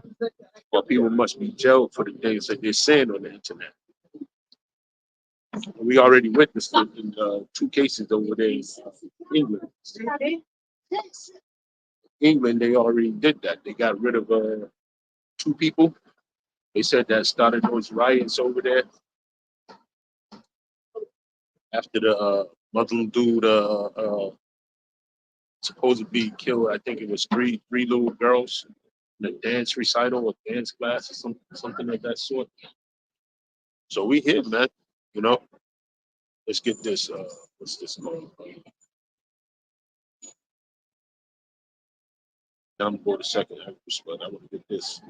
Well, people must be jailed for the things that they're saying on the internet. We already witnessed it in two cases over there in England. England, they already did that. They got rid of two people. They said that started those riots over there after the Muslim dude supposed to be killed. I think it was three little girls in a dance recital or dance class or something of that sort. So we here, man. You know, let's get this. What's this called? Now I'm going to second Empress, but I want to get this.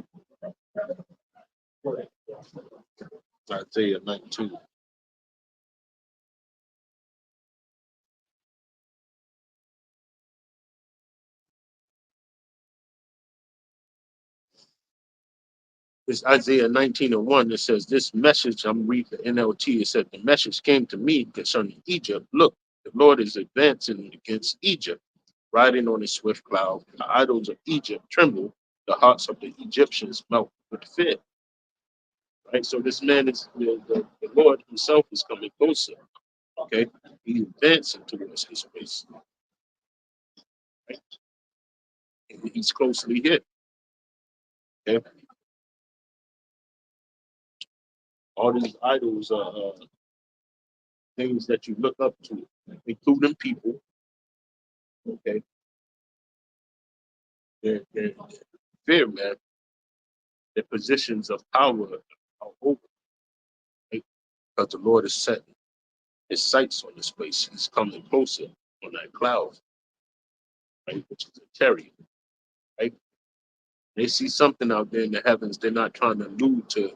Isaiah 19. It's Isaiah 19:1. It says, this message, I'm reading the NLT, it said, the message came to me concerning Egypt. Look, the Lord is advancing against Egypt, riding on a swift cloud. The idols of Egypt tremble. The hearts of the Egyptians melt with fear. Right? So this man is, the Lord himself is coming closer. Okay? He's advancing towards his place. Right? And he's closely hit. Okay? All these idols are things that you look up to, including people. Okay? They're fear, man. Their positions of power are over, right? Because the Lord is setting his sights on this place. He's coming closer on that cloud, right? Which is a chariot, right? They see something out there in the heavens. They're not trying to allude to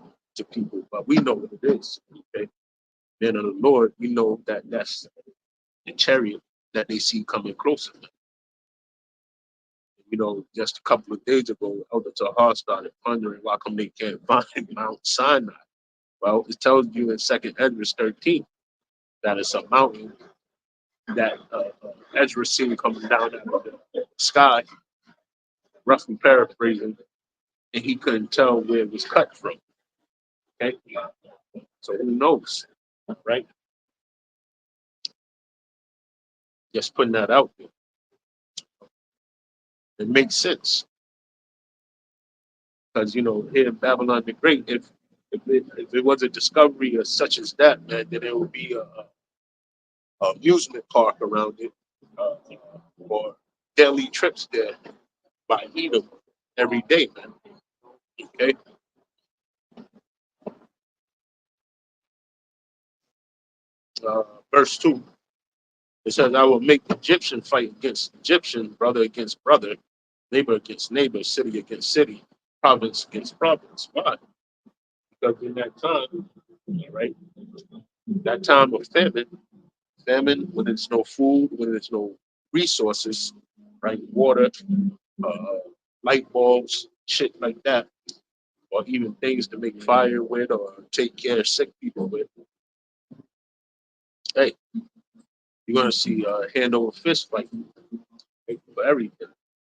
people, but we know what it is. Okay. Then of the Lord, we know that that's the chariot that they see coming closer. You know, just a couple of days ago, Elder Tahar started pondering why come they can't find Mount Sinai. Well, it tells you in Second Ezra 13 that it's a mountain that Ezra seen coming down out of the sky, roughly paraphrasing, and he couldn't tell where it was cut from. Okay, so who knows, right? Just putting that out there. It makes sense because you know here in Babylon the Great, if it was a discovery or such as that, man, then there would be a amusement park around it, uh, or daily trips there by Edom every day, man. Okay, uh, verse 2. It says, I will make Egyptian fight against Egyptian, brother against brother, neighbor against neighbor, city against city, province against province. Why? Because in that time, right, that time of famine, when there's no food, when there's no resources, right, water, uh, light bulbs, shit like that, or even things to make fire with or take care of sick people with, hey, you're going to see hand over fist fight for everything.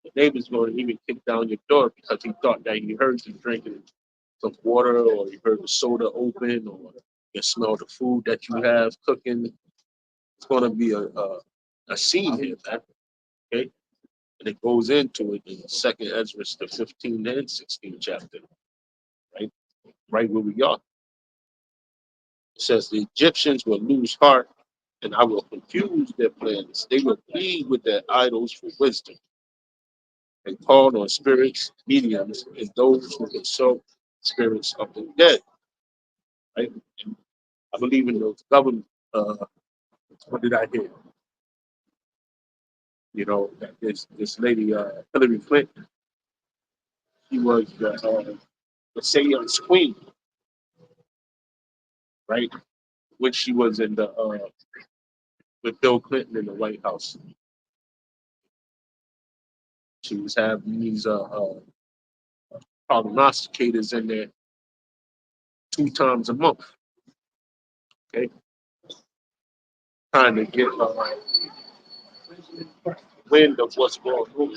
The neighbor's going to even kick down your door because he thought that he heard you drinking some water or you heard the soda open or you smell the food that you have cooking. It's going to be a scene here, man. Okay? And it goes into it in Second Ezra, the 15th and 16th chapter, right? Right where we are. It says the Egyptians will lose heart and I will confuse their plans. They will plead with their idols for wisdom and called on spirits, mediums, and those who consult spirits of the dead. Right? And I believe in those government. What did I hear? You know, that this lady Hillary Clinton, She was the seance queen, right? When she was in the with Bill Clinton in the White House, she was having these prognosticators in there 2 times a month, okay, trying to get wind of what's going on,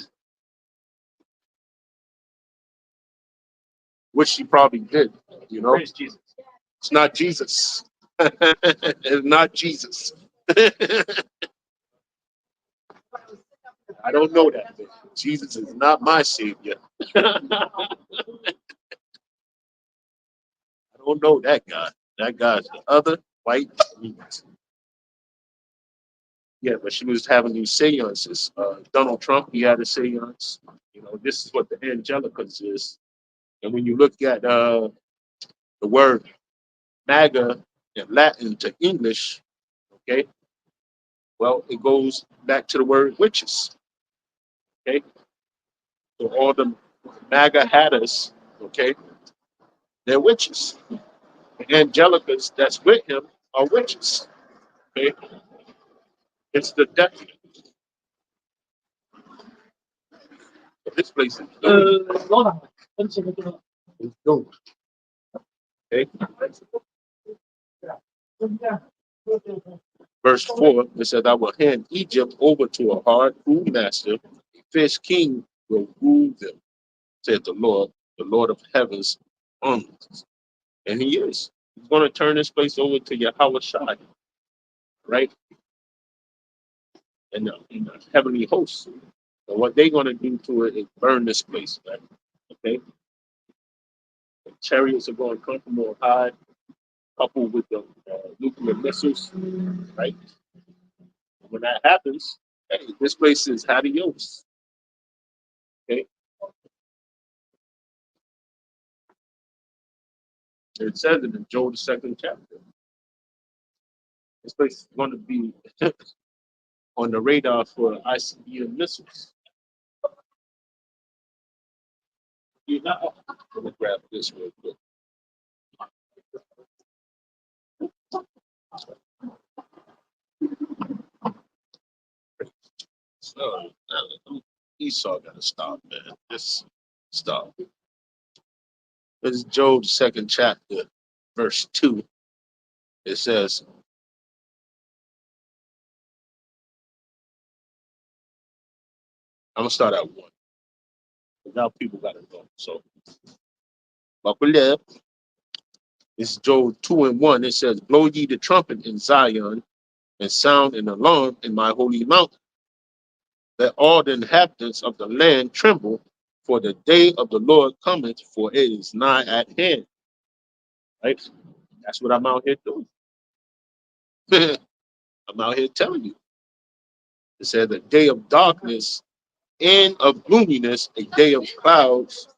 which she probably did. You know, it's not Jesus. It's not Jesus. I don't know that. Jesus is not my savior. I don't know that guy. That guy's the other white Jesus. Yeah, but she was having these seances. Donald Trump, he had a seance. You know, this is what the Angelicals is. And when you look at the word MAGA in Latin to English, okay, well, it goes back to the word witches. Okay, so all the MAGA hatters, okay, they're witches. The Angelicals that's with him are witches. Okay, it's the devil. This place is dope. It's dope. Okay. Verse 4, it says, I will hand Egypt over to a hard, cruel master. A fierce king will rule them, said the Lord of heaven's armies. And he is. He's going to turn this place over to Yahweh Shai, right? And the heavenly hosts. And what they're going to do to it is burn this place, right? Okay? The chariots are going to come from on high, coupled with the nuclear missiles, right? When that happens, hey, this place is adios. Okay? It says it in Joel the second chapter. This place is going to be on the radar for ICBM missiles. You know, let me grab this real quick. So, Esau got to stop, man. Just stop. This is Joel the second chapter, verse 2. It says, I'm going to start at 1. Now people got to go. So, buckle up. This is Joel 2 and 1. It says, blow ye the trumpet in Zion and sound an alarm in my holy mountain. Let all the inhabitants of the land tremble, for the day of the Lord cometh, for it is nigh at hand. Right? That's what I'm out here doing. I'm out here telling you. It said a day of darkness and of gloominess, a day of clouds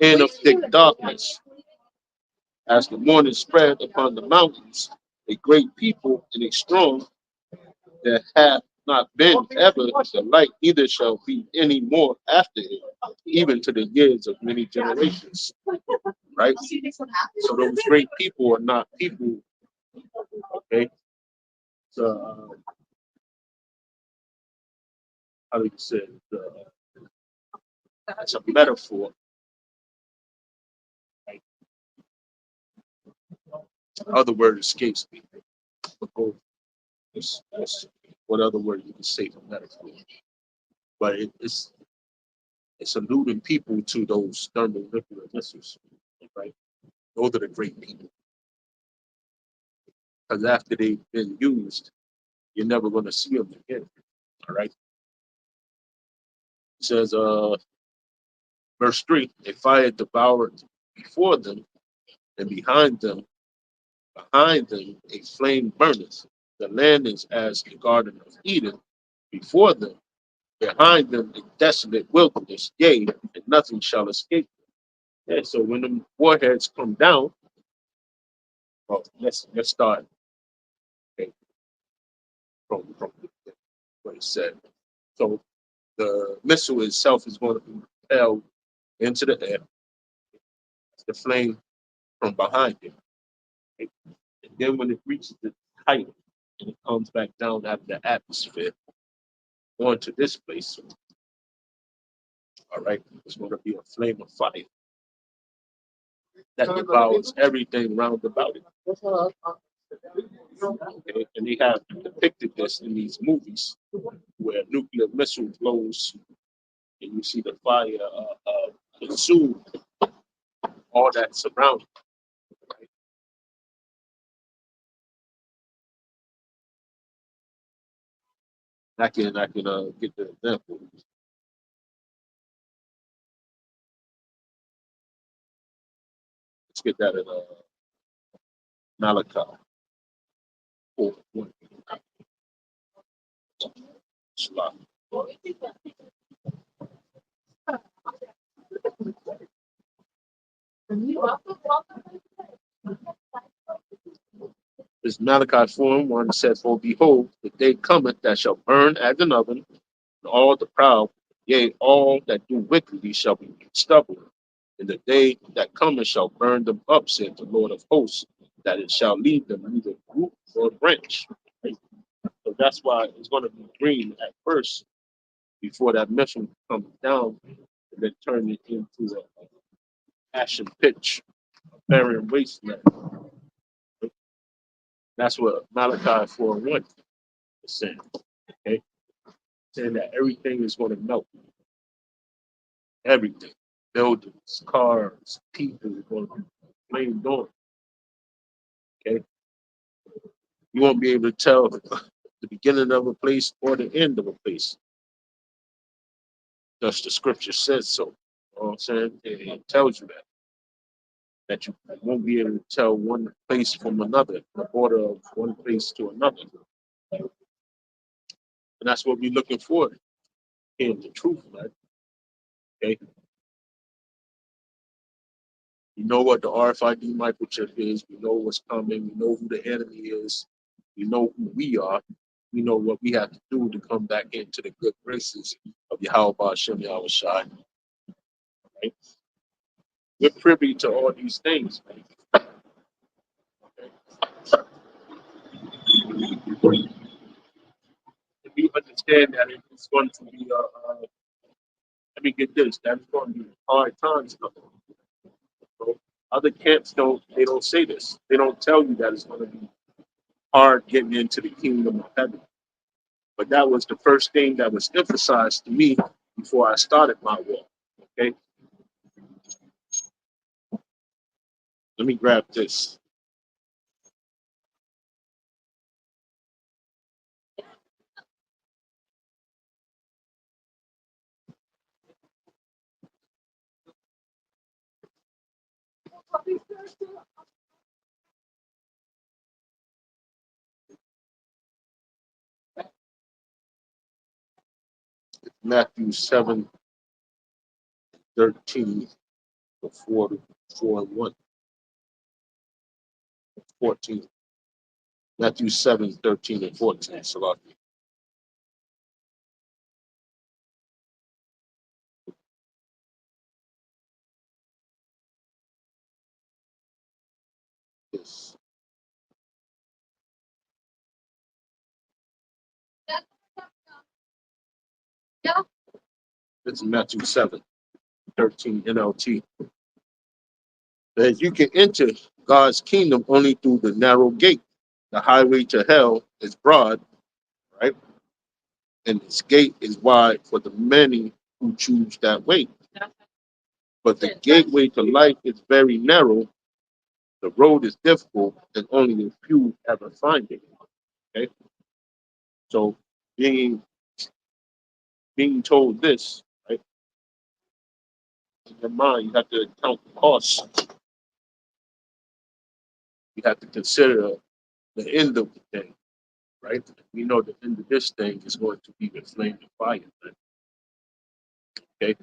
and of thick darkness. As the morning spread upon the mountains, a great people and a strong that hath not been ever the like, neither shall be any more after it, even to the years of many generations. Right? So those great people are not people, okay? So, how do you say it? It's a metaphor. Right? Other word escapes me. But what other word you can say for metaphor? But it's alluding people to those thermonuclear missiles, right? Those are the great people. Because after they've been used, you're never going to see them again. All right. It says, verse 3, a fire devoured before them, and behind them, a flame burneth. The land is as the Garden of Eden before them, behind them, a desolate wilderness, yea, and nothing shall escape. Yeah, so when the warheads come down, well, let's start okay, from what it said. So the missile itself is going to be propelled into the air. the flame from behind it. Right? And then when it reaches the height and it comes back down out of the atmosphere onto this place, all right, it's going to be a flame of fire that devours everything round about it. Okay? And they have depicted this in these movies where nuclear missile blows and you see the fire consume all that surrounding. Right? I can get the example. Let's get that in Malachi 4:1. This Malachi 4:1 says, "For behold, the day cometh that shall burn as an oven, and all the proud, yea, all that do wickedly shall be stubble. And the day that cometh shall burn them up, said the Lord of hosts, that it shall leave them neither root or branch." Right? So that's why it's going to be green at first before that mission comes down and then turn it into a ashen pitch, a barren wasteland. That's what Malachi 4:1 is saying. Okay? Saying that everything is going to melt. Everything. Buildings, cars, people are going to be flamed on. Okay? You won't be able to tell the beginning of a place or the end of a place. Thus the scripture says so. You know what I'm saying? It tells you that you won't be able to tell one place from another, the border of one place to another. And that's what we're looking for in the truth, right? Okay. We know what the RFID microchip is. We know what's coming. We know who the enemy is. We know who we are. We know what we have to do to come back into the good graces of Yahweh Shem Yahweh Shai. Right? We're privy to all these things. Right? If we understand that it's going to be, let me get this, that's going to be hard times coming. So other camps don't say this. They don't tell you that it's going to be hard getting into the kingdom of heaven. But that was the first thing that was emphasized to me before I started my walk. Okay, let me grab this. Matthew 7:13 to 4 and 1, 14. Matthew 7:13 and 14. Salaki. Yes. It's Matthew 7:13 NLT. That you can enter God's kingdom only through the narrow gate. The highway to hell is broad, right? And its gate is wide for the many who choose that way. But the gateway to life is very narrow. The road is difficult, and only a few ever find it. Okay, so being being told this, right, in your mind, you have to count the costs. You have to consider the end of the thing, right? We know the end of this thing is going to be the flame of fire. Right? Okay,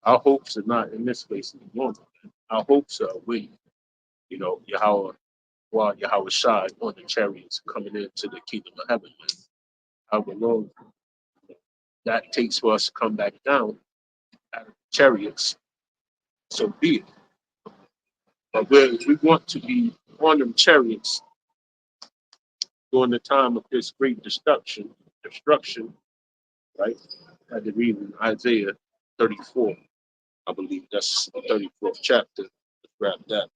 our hopes are not in this place any longer. Our hopes are with, Yahweh, while Yahweh Shai on the chariots coming into the kingdom of heaven. Man. How long that takes for us to come back down out of the chariots so be it. But we want to be on them chariots during the time of this great destruction, right? I had to read in Isaiah 34. I believe that's the 34th chapter. Let's grab that.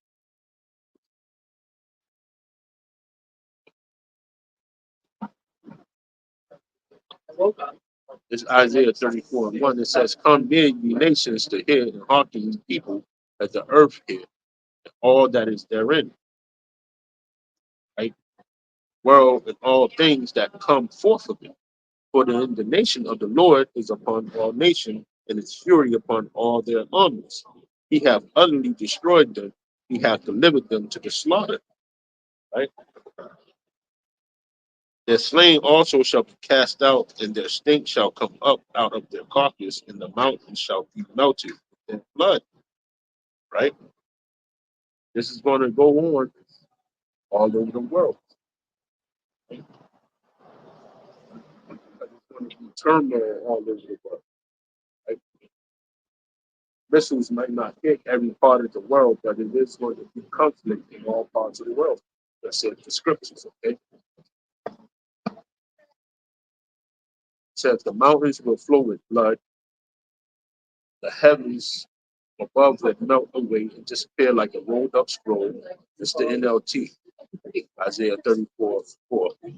It's Isaiah 34 and 1. It says, come near, ye nations, to hear, and hearken, ye people, as the earth hear, all that is therein, right? World and all things that come forth of it. For the indignation of the Lord is upon all nations, and his fury upon all their armies. He hath utterly destroyed them. He hath delivered them to the slaughter. Right? Their slain also shall be cast out, and their stink shall come up out of their carcass, and the mountains shall be melted in blood. Right? This is going to go on all over the world. Right? It's going to be turmoil all over the world. Right? Missiles might not hit every part of the world, but it is going to be conflict in all parts of the world. That's it, the scriptures, okay? It says the mountains will flow with blood, the heavens above will melt away and disappear like a rolled up scroll. It's the NLT, Isaiah 34:4. It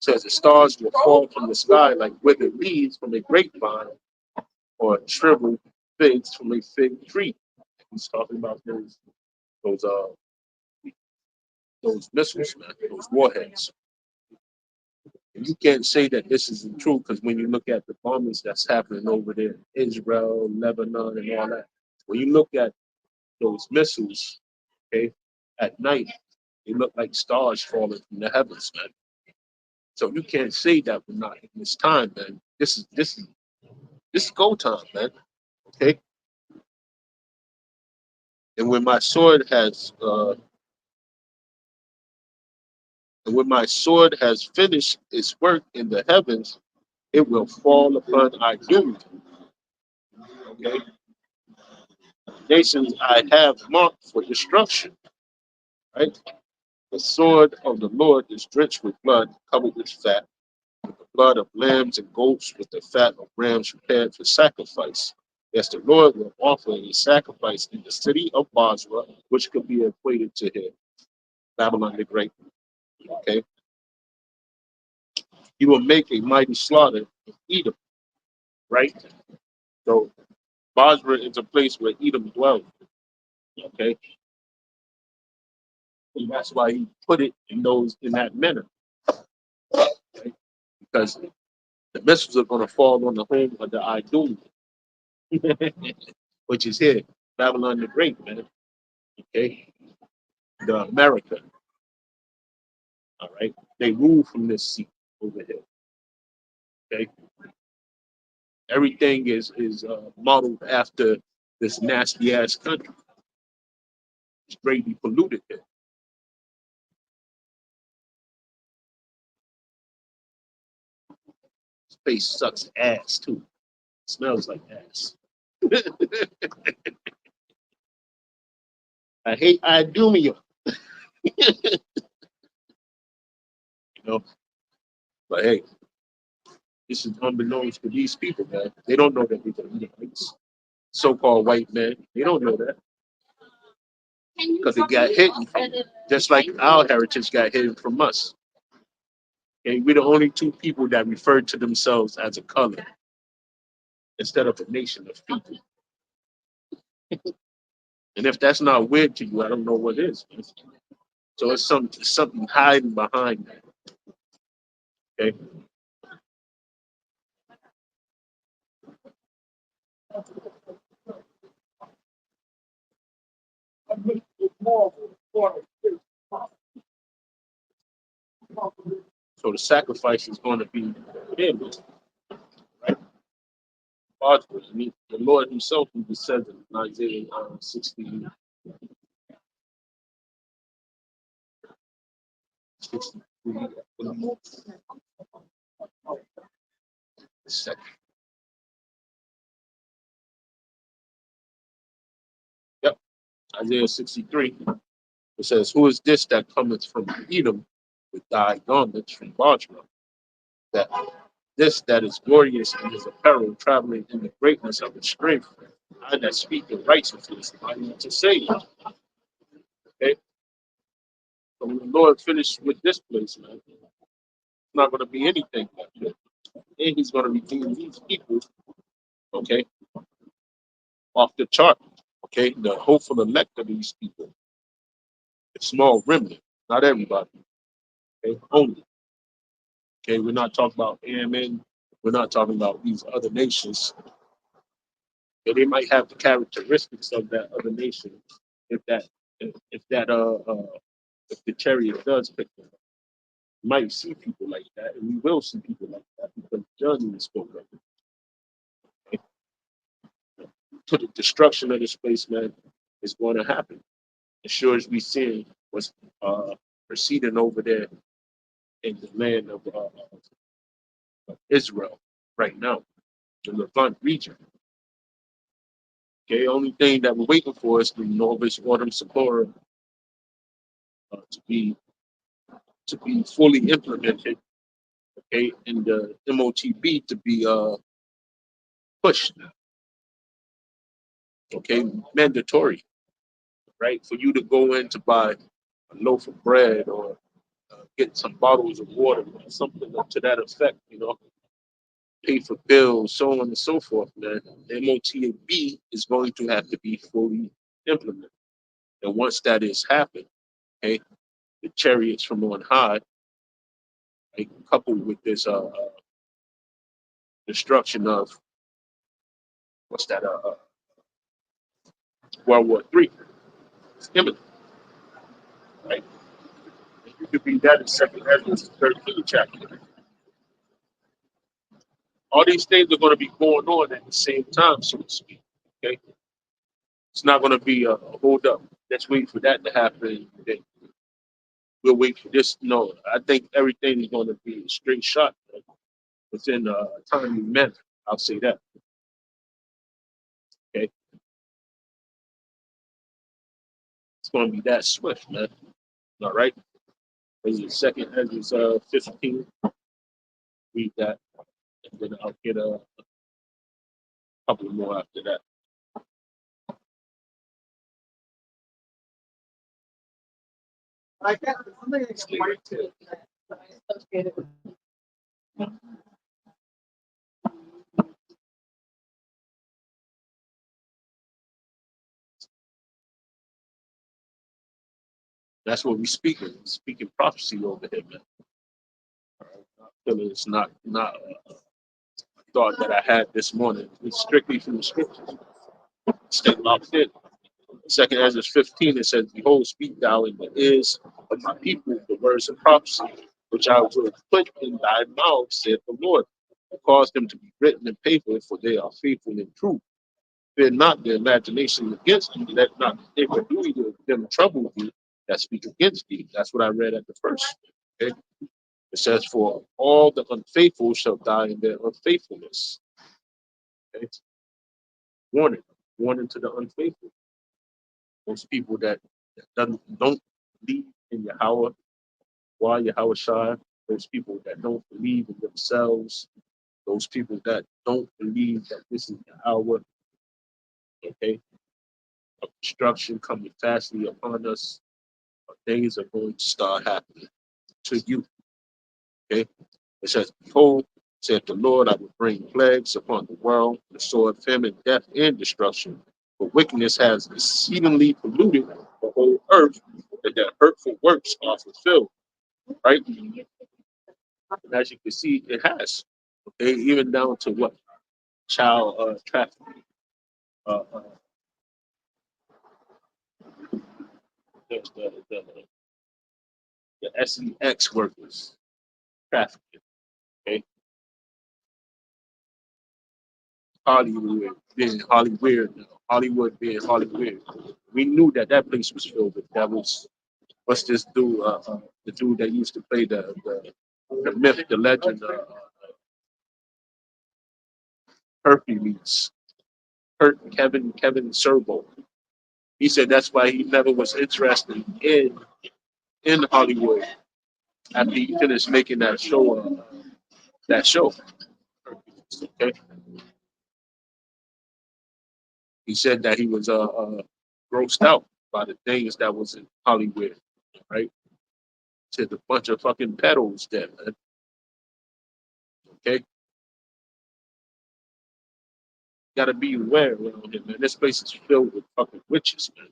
says the stars will fall from the sky like withered leaves from a grapevine or shriveled figs from a fig tree. He's talking about those uh those missiles, man, those warheads. And you can't say that this isn't true because when you look at the bombings that's happening over there, Israel, Lebanon, and all that, when you look at those missiles, okay, at night, they look like stars falling from the heavens, man. So you can't say that we're not in this time, man. This is go time, man. Okay. And when my sword has and when my sword has finished its work in the heavens, it will fall upon our doom. Okay. Nations I have marked for destruction. Right? The sword of the Lord is drenched with blood, covered with fat, with the blood of lambs and goats, with the fat of rams prepared for sacrifice. Yes, the Lord will offer a sacrifice in the city of Basra, which could be equated to here, Babylon the Great. Okay, he will make a mighty slaughter of Edom. Right. So Basra is a place where Edom dwells. Okay, and that's why he put it in that manner, right? Because the missiles are going to fall on the home of the Idol, which is here, Babylon the Great, man. Okay, the America. All right, they rule from this seat over here. Okay, everything is modeled after this nasty ass country. It's greatly polluted here. Space sucks ass too. It smells like ass. I hate Idumea, you know. But hey, this is unbeknownst to these people, man. They don't know that they're Edomites, so-called white men. They don't know that because it got hidden from them, just like our heritage got hidden from us. Okay, we're the only two people that refer to themselves as a color instead of a nation of people. And if that's not weird to you, I don't know what is. So it's something hiding behind that. Okay. So the sacrifice is going to be him, right? I mean, the Lord Himself, He says in Isaiah 60, 63, Isaiah 63. It says, "Who is this that cometh from Edom with thy garments from Bajra? That this that is glorious in his apparel, traveling in the greatness of his strength. I that speak in righteousness, I need to say." Okay, so when the Lord finished with this place, man, it's not going to be anything like that. And he's going to redeem these people, okay, off the chart. Okay, the hopeful elect of these people, a small remnant, not everybody. Okay, only. Okay, we're not talking about AMN. We're not talking about these other nations. And they might have the characteristics of that other nation if that if that if the chariot does pick them up. You might see people like that, and we will see people like that because judgment is spoken of. Okay? To the destruction of this place, man, is going to happen. As sure as we see what's proceeding over there in the land of Israel right now, the Levant region. Okay, only thing that we're waiting for is the Novus Order Seclorum to be fully implemented. Okay, and the MOTB to be pushed. Okay, mandatory, right? For you to go in to buy a loaf of bread or get some bottles of water, something to that effect, pay for bills, so on and so forth, man. The MOTB is going to have to be fully implemented. And once that is happened, okay, the chariots from on high, like, coupled with this destruction of what's that World War III, it's imminent, right? And you could be that in Second Ezra 13 chapter. All these things are going to be going on at the same time, so to speak. Okay, it's not going to be a hold up. Let's wait for that to happen. Then we'll wait for this. No, I think everything is going to be a straight shot, man, within a timely manner. I'll say that. Okay, it's going to be that swift, man. All right. Is it second Ezra 15? Read that, and then I'll get a couple more after that. That's what we speaking. Speaking prophecy over here, man. I feel it's not a thought that I had this morning. It's strictly from the scriptures. Stay locked in. Second Ezra 15, it says, "Behold, speak thou in the ears of my people the words of prophecy, which I will put in thy mouth, saith the Lord, and cause them to be written in paper, for they are faithful and true. Fear not the imagination against thee, let not the iniquity of them trouble thee that speak against thee." That's what I read at the first. Okay? It says, "For all the unfaithful shall die in their unfaithfulness." Okay? Warning, warning to the unfaithful. Those people that don't believe in Yahweh, why Yahweh Shai, those people that don't believe in themselves, those people that don't believe that this is the hour, okay, of destruction coming fastly upon us, things are going to start happening to you. Okay? It says, "Behold, saith the Lord, I will bring plagues upon the world, the sword, famine, death, and destruction. For wickedness has exceedingly polluted the whole earth, and their hurtful works are fulfilled." Right? And as you can see, it has. Okay, even down to what? Child trafficking. Uh, uh, the SEX workers trafficking. Okay, Hollywood being Hollywood, Hollywood being Hollywood. We knew that that place was filled with devils. What's this dude? The dude that used to play the myth, the legend, Hercules, Kevin Serbo. He said that's why he never was interested in Hollywood after he finished making that show. That show. Okay. He said that he was grossed out by the things that was in Hollywood, right? Said a bunch of fucking pedos there, man. Okay, gotta be aware around here, man. This place is filled with fucking witches, man.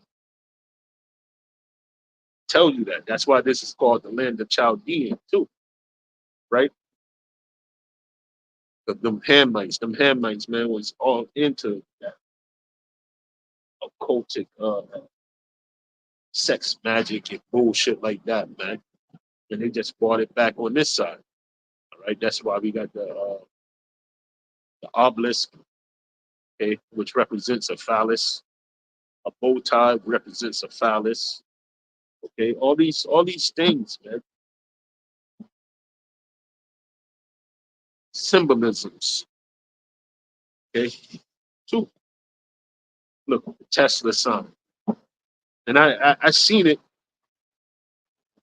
Tell you that. That's why this is called the land of Chaldean too, right? But them Hamites, man, was all into that occultic sex magic and bullshit like that, man. And they just brought it back on this side. All right, that's why we got the obelisk, okay, which represents a phallus. A bow tie represents a phallus. Okay, all these things, man, symbolisms. Okay, two. Look, the Tesla sign, and I seen it.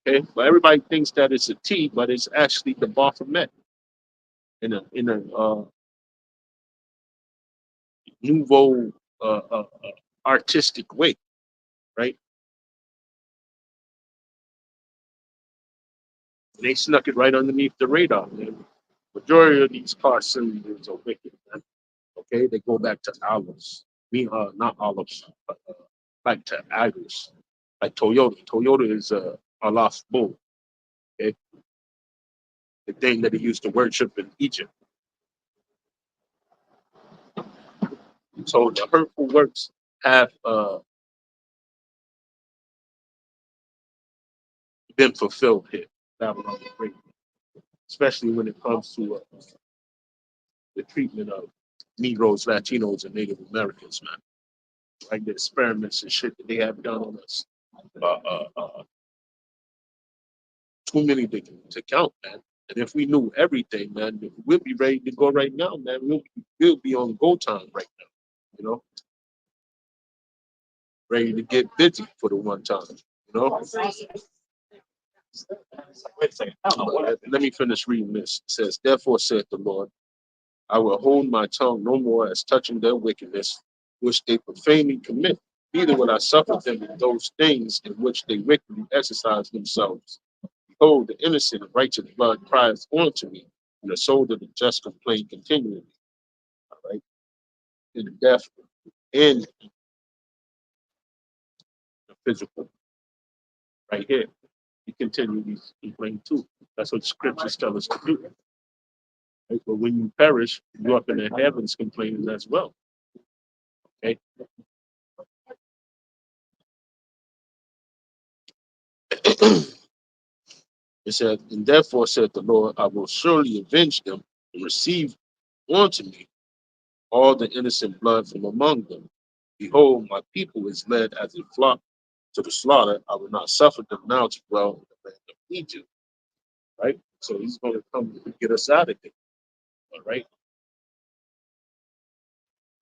Okay, but everybody thinks that it's a T, but it's actually the Baphomet in a nouveau artistic way, right? And they snuck it right underneath the radar, man. Majority of these car cylinders are wicked, man. Okay, they go back to olives. Not olives, but back to idols. Like Toyota. Toyota is a lost bull. Okay, the thing that he used to worship in Egypt. So the hurtful works have been fulfilled here. Babylon the Great, especially when it comes to the treatment of Negroes, Latinos, and Native Americans, man. Like the experiments and shit that they have done on us. Uh, too many to count, man. And if we knew everything, man, we'll be ready to go right now, man. We'll be on go time right now, you know, ready to get busy for the one time, you know. Wait a second. Let me finish reading this. It says, therefore saith the Lord, I will hold my tongue no more as touching their wickedness, which they profanely commit. Neither will I suffer them in those things in which they wickedly exercise themselves. Behold, the innocent and righteous blood cries unto me, and the soul of the just complain continually. All right, in the death and the physical, right here. You continue these complain too. That's what scriptures tell us to do. Right? But when you perish, you're up in the heavens complaining as well. Okay. It said, and therefore said the Lord, I will surely avenge them and receive unto me all the innocent blood from among them. Behold, my people is led as a flock to the slaughter. I will not suffer them now to dwell in the land of Egypt. Right? So he's going to come to get us out of there. All right?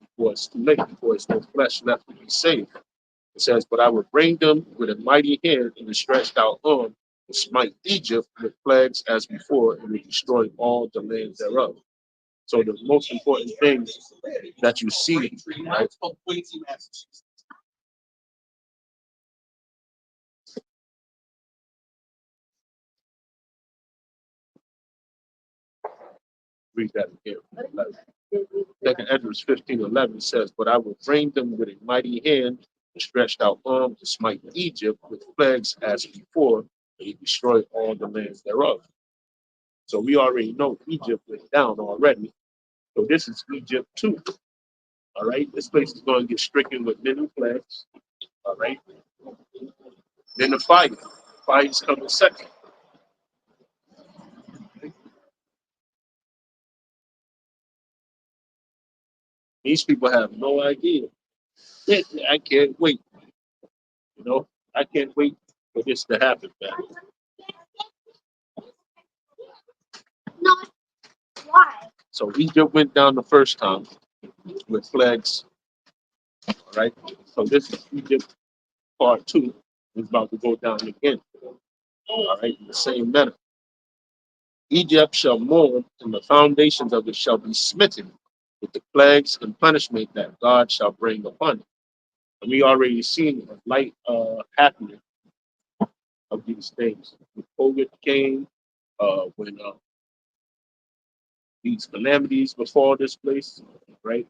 Before it's too late, before there's no flesh left to be saved. It says, but I will bring them with a mighty hand and a stretched out arm and smite Egypt with plagues as before and will destroy all the land thereof. So the most important thing that you see, right? Read that again. Second Edwards 15:11 says, but I will bring them with a mighty hand and stretched out arm to smite Egypt with plagues as before, and he destroy all the lands thereof. So we already know Egypt went down already. So this is Egypt too. All right. This place is going to get stricken with many plagues. All right. Then the fire. Fire is coming second. These people have no idea. I can't wait. You know, I can't wait for this to happen, man. So Egypt went down the first time with plagues. All right. So this is Egypt part two is about to go down again. All right, in the same manner. Egypt shall mourn, and the foundations of it shall be smitten with the plagues and punishment that God shall bring upon it. And we already seen a light happening of these things. When COVID came, when these calamities befall this place, right?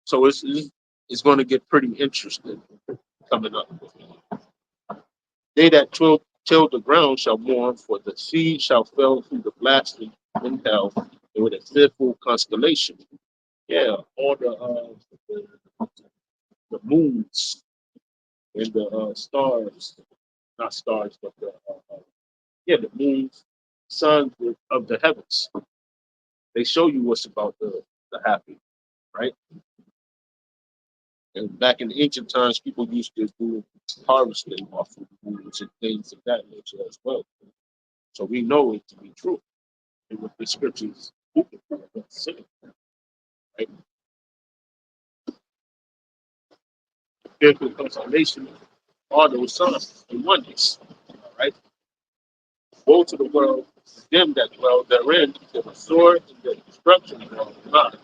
So it's going to get pretty interesting coming up. They that till the ground shall mourn, for the seed shall fell through the blasting in hell, and with a fearful constellation. Yeah, all the moons and the stars, not stars, but yeah, the moons, suns of the heavens. They show you what's about the happy, right? And back in ancient times, people used to do harvesting off of moons and things of that nature as well. So we know it to be true. And what the scriptures say, right? Fearful consolation are those signs and wonders, right? Woe to the world, them that dwell therein, to the sword and the destruction of God.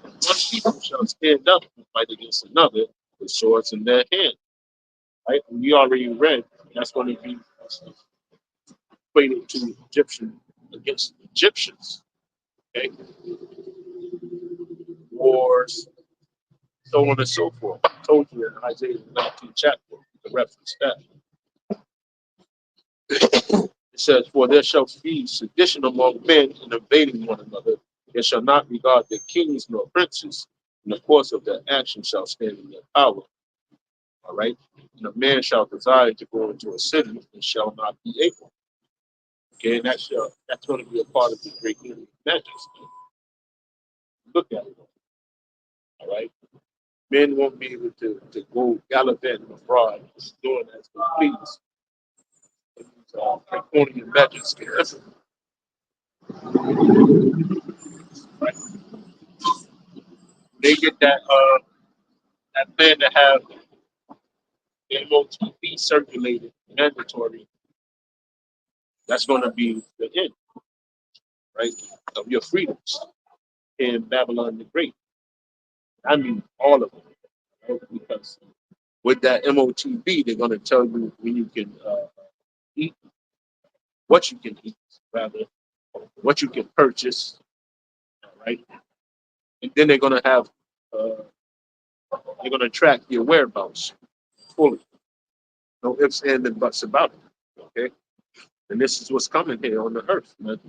One people shall stand up and fight against another with swords in their hand. Right? And we already read that's going to be equated to Egyptian against Egyptians. Okay, wars, so on and so forth. I told you in Isaiah 19 chapter, the reference that. It says, "For there shall be sedition among men and invading one another. They shall not regard their kings nor princes. In the course of their action shall stand in their power." All right. And a man shall desire to go into a city and shall not be able. Okay, and that's going to be a part of the great kingdom majesty. Look at it. All right. Men won't be able to go gallivanting abroad, doing as they please. Draconian majesty. Right. They get that plan to have the MOTB circulated mandatory. That's going to be the end, right, of your freedoms in Babylon the Great. I mean, all of them, right? Because with that MOTB, they're going to tell you when you can eat, what you can eat, rather, what you can purchase, right? And then uh, they're going to track your whereabouts fully. No ifs, ands, and buts about it. Okay, and this is what's coming here on the earth, man.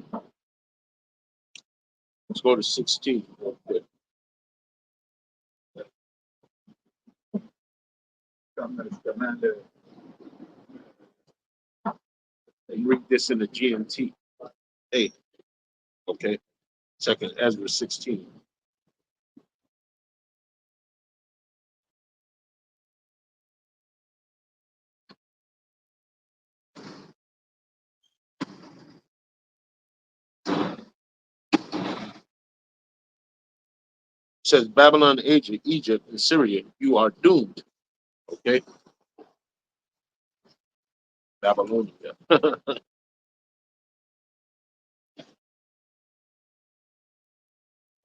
Let's go to 16. Okay. And read this in the GMT. Hey, okay. Second Ezra 16. It says Babylon, Egypt, and Syria, you are doomed. Okay, Babylonia.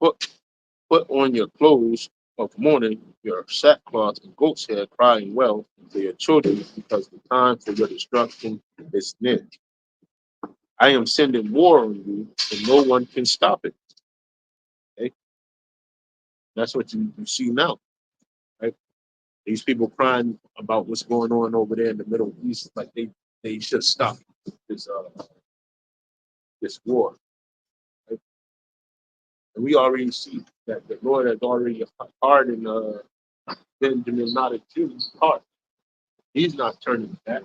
put put on your clothes of mourning, your sackcloth and goat's hair, crying well for your children, because the time for your destruction is near. I am sending war on you, and no one can stop it. Okay, that's what you see now, right? These people crying about what's going on over there in the Middle East, like they should stop this this war. Right? And we already see that the Lord has already hardened Benjamin Netanyahu's heart. He's not turning back.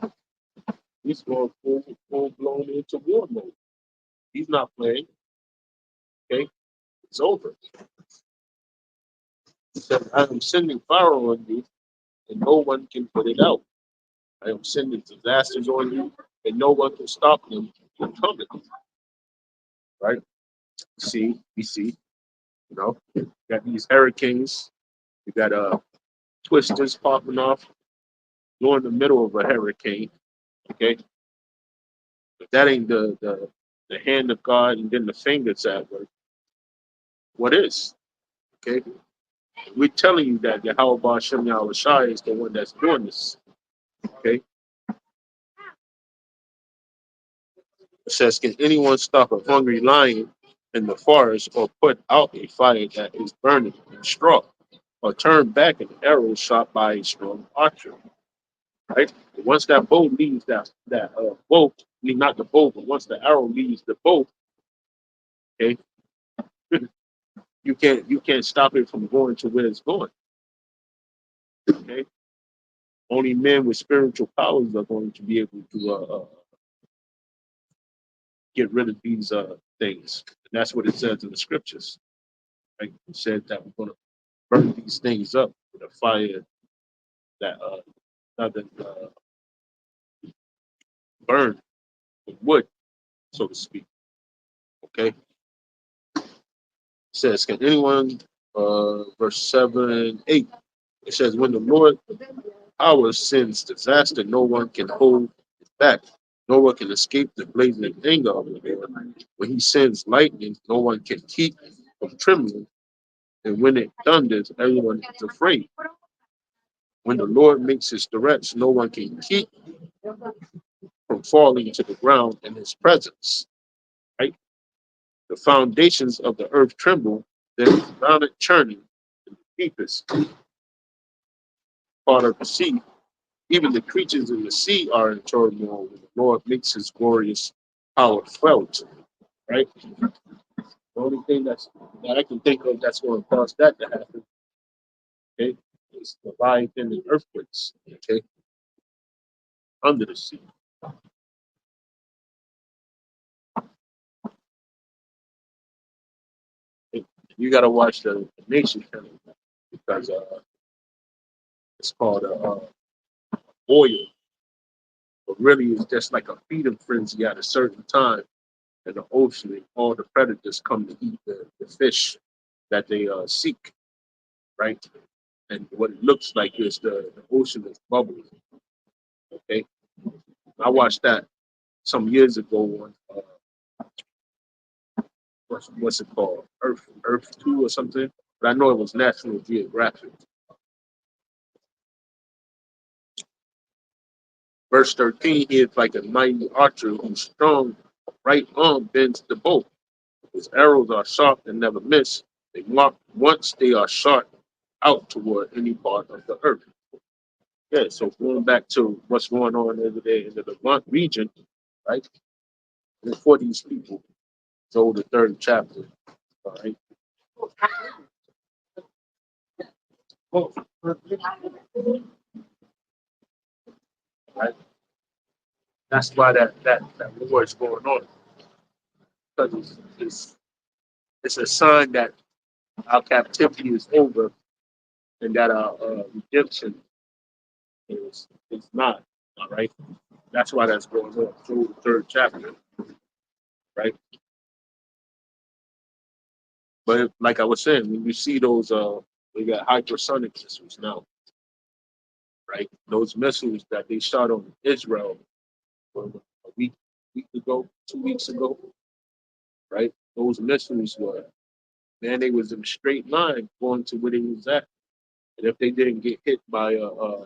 He's going full blown into war mode. He's not playing. Okay, it's over. He said, "I am sending Pharaoh on you, and no one can put it out. I am sending disasters on you, and no one can stop them from coming." Right? See, we see. You know, you got these hurricanes. You got twisters popping off. You're in the middle of a hurricane, okay? If that ain't the hand of God and then the fingers at work, what is? Okay? We're telling you that Yahweh Shem Yahweh Shai is the one that's doing this. Okay? It says, can anyone stop a hungry lion in the forest or put out a fire that is burning in straw? Or turn back an arrow shot by a strong archer? Right? Once that bow leaves that bow, I mean not the bow, but once the arrow leaves the bow, okay, you can't stop it from going to where it's going. Okay, only men with spiritual powers are going to be able to get rid of these things. And that's what it says in the scriptures. Right? It said that we're going to burn these things up with a fire that doesn't burn with wood, so to speak. Okay, it says, can anyone verse 7, 8. It says, when the Lord power sends disaster, no one can hold it back. No one can escape the blazing anger of the Lord. When he sends lightning, no one can keep from trembling. And when it thunders, everyone is afraid. When the Lord makes his threats, no one can keep from falling to the ground in his presence. Right? The foundations of the earth tremble, there is violent churning in the deepest part of the sea. Even the creatures in the sea are in turmoil when the Lord makes his glorious power felt. Right? The only thing that I can think of that's going to cause that to happen, okay, is Leviathan and earthquakes, okay, under the sea. And you got to watch the Nation channel because it's called oil, but really it's just like a feeding frenzy at a certain time in the ocean, and all the predators come to eat the fish that they seek, right? And what it looks like is the ocean is bubbling. Okay, I watched that some years ago on what's it called, Earth 2 or something, but I know it was National Geographic. Verse 13, he is like a mighty archer whose strong right arm bends the bow. His arrows are sharp and never miss. They mark once they are shot out toward any part of the earth. Yeah, so going back to what's going on over there in the Levant region, right? And for these people, so the third chapter, all right? Right? That's why that war is going on because it's a sign that our captivity is over and that our redemption is not. All right, that's why that's going on through the third chapter, right? But like I was saying, when you see those, we got hypersonic missiles now, right? Those missiles that they shot on Israel a week ago, 2 weeks ago, right? Those missiles were, man, they was in a straight line going to where they was at, and if they didn't get hit by a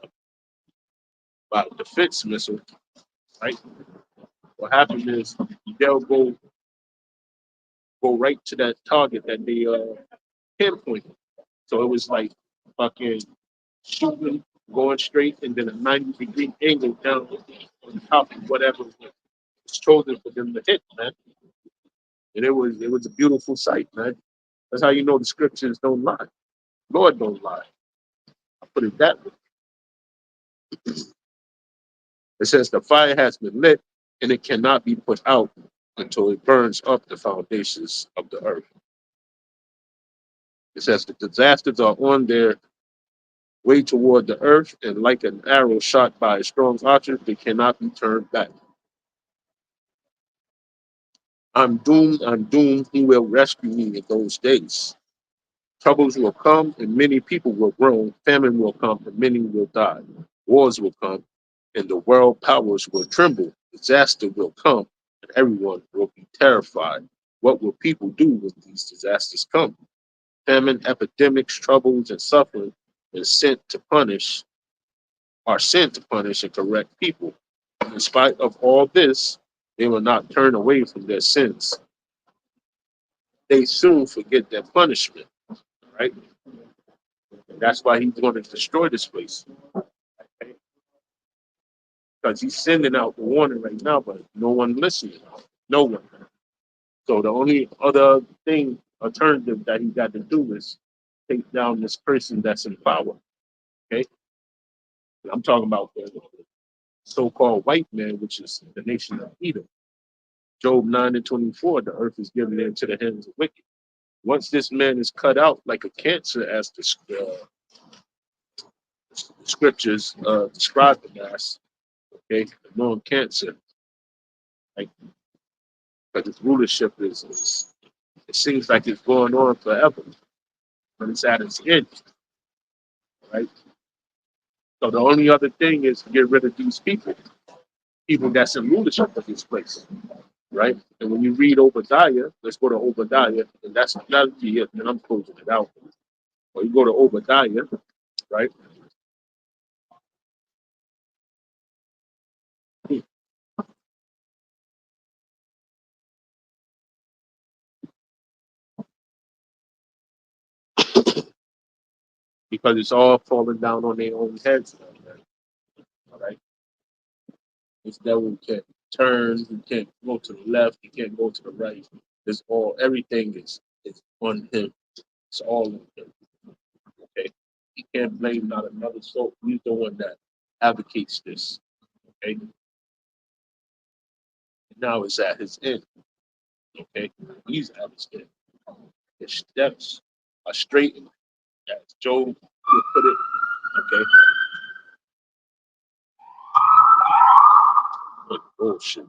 defense missile, right? What happened is they'll go right to that target that they pinpointed. So it was like fucking shooting, going straight, and then a 90-degree angle down on top of whatever was chosen for them to hit, man. And it was a beautiful sight, man. That's how you know the scriptures don't lie. Lord don't lie. I put it that way. It says the fire has been lit and it cannot be put out until it burns up the foundations of the earth. It says the disasters are on their way toward the earth, and like an arrow shot by a strong archer, they cannot be turned back. I'm doomed, he will rescue me in those days. Troubles will come, and many people will groan. Famine will come, and many will die. Wars will come, and the world powers will tremble. Disaster will come, and everyone will be terrified. What will people do when these disasters come? Famine, epidemics, troubles, and suffering is sent to punish are sent to punish and correct people. In spite of all this, they will not turn away from their sins. They soon forget their punishment, right? And that's why he's going to destroy this place, okay? Because he's sending out the warning right now, but no one listening. No one. So the only other thing, alternative that he got to do is take down this person that's in power, okay? I'm talking about the so-called white man, which is the nation of Edom. Job 9 and 24, the earth is given into the hands of wicked. Once this man is cut out like a cancer, as the scriptures describe him as, okay, known cancer, like, but his rulership is, it seems like it's going on forever, but it's at its end, right? So the only other thing is to get rid of these people that's in rulership of this place, right? And when you read Obadiah, let's go to Obadiah, and that'll be it, and I'm closing it out. Or you go to Obadiah, right? Because it's all falling down on their own heads now, right? All right. This devil can't turn, he can't go to the left, he can't go to the right. It's all everything is on him. It's all on him. Okay. He can't blame not another soul. He's the one that advocates this. Okay. And now it's at his end. Okay. He's at his end. His steps are straightened, as Job would put it. Okay. But bullshit.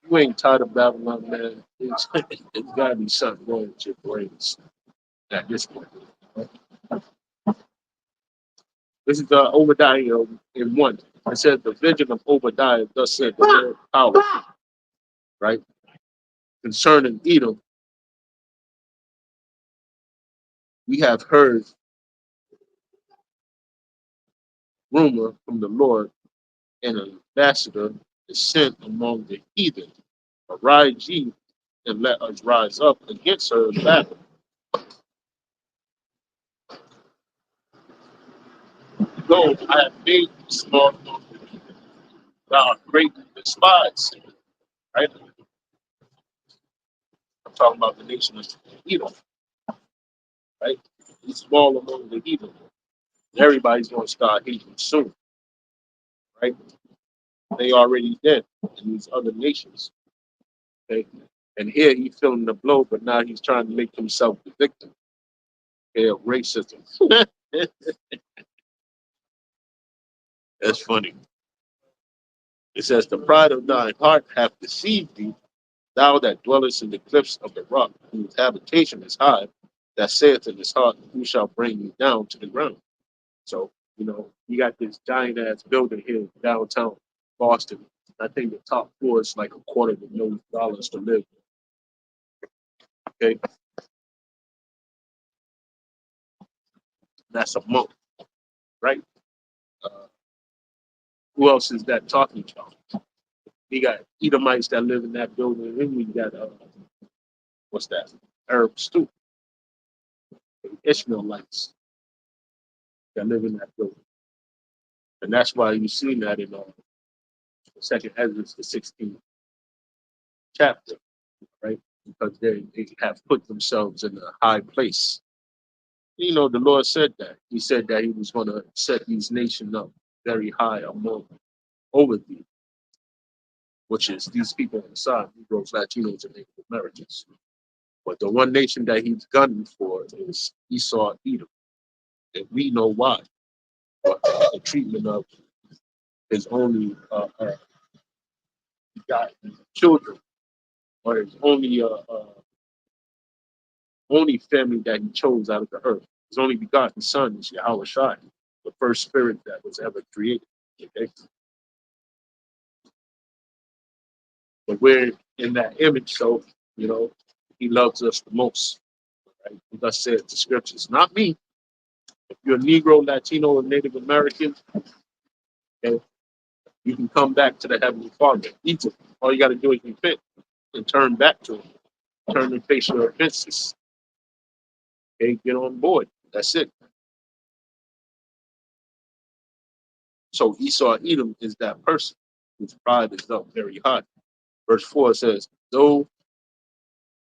You ain't tired of Babylon, man. It's gotta be something wrong with your brains at this point. This is Obadiah in one. It says the vision of Obadiah, thus said the Lord power, right? Concerning Edom, we have heard rumor from the Lord, and an ambassador is sent among the heathen. Arise ye and let us rise up against her in battle. Though I have made you small, thou art great and despised. Right? I'm talking about the nation of Edom, right? He's small among the heathen. Everybody's going to start hating soon, right? They already dead in these other nations. Okay? And here he's feeling the blow, but now he's trying to make himself the victim, okay, of racism. That's funny. It says, the pride of thine heart hath deceived thee, thou that dwellest in the cliffs of the rock, whose habitation is high, that saith in his heart, who shall bring you down to the ground? So, you got this giant ass building here in downtown Boston. I think the top floor is like $250,000 to live. Okay, that's a month, right? Uh, who else is that talking about? We got Edomites that live in that building, and we got what's that? Arabs too, Ishmaelites that live in that building, and that's why you see that in Second Ezra, the 16th chapter, right? Because they have put themselves in a high place. The Lord said that. He said that He was going to set these nations up very high among over thee, which is these people inside, Negroes, Latinos, and Native Americans. But the one nation that He's gunning for is Esau, Edom. and we know why. But the treatment of his only begotten children, or his only family that he chose out of the earth. His only begotten son is Yahweh Shai, the first spirit that was ever created. Okay? But we're in that image, so he loves us the most. Right? Thus said the scriptures, not me. If you're a Negro, Latino, or Native American, okay, you can come back to the Heavenly Father. Egypt. All you got to do is repent and turn back to him. Turn and face your offenses. Okay, get on board. That's it. So Esau Edom is that person whose pride is up very high. Verse 4 says, though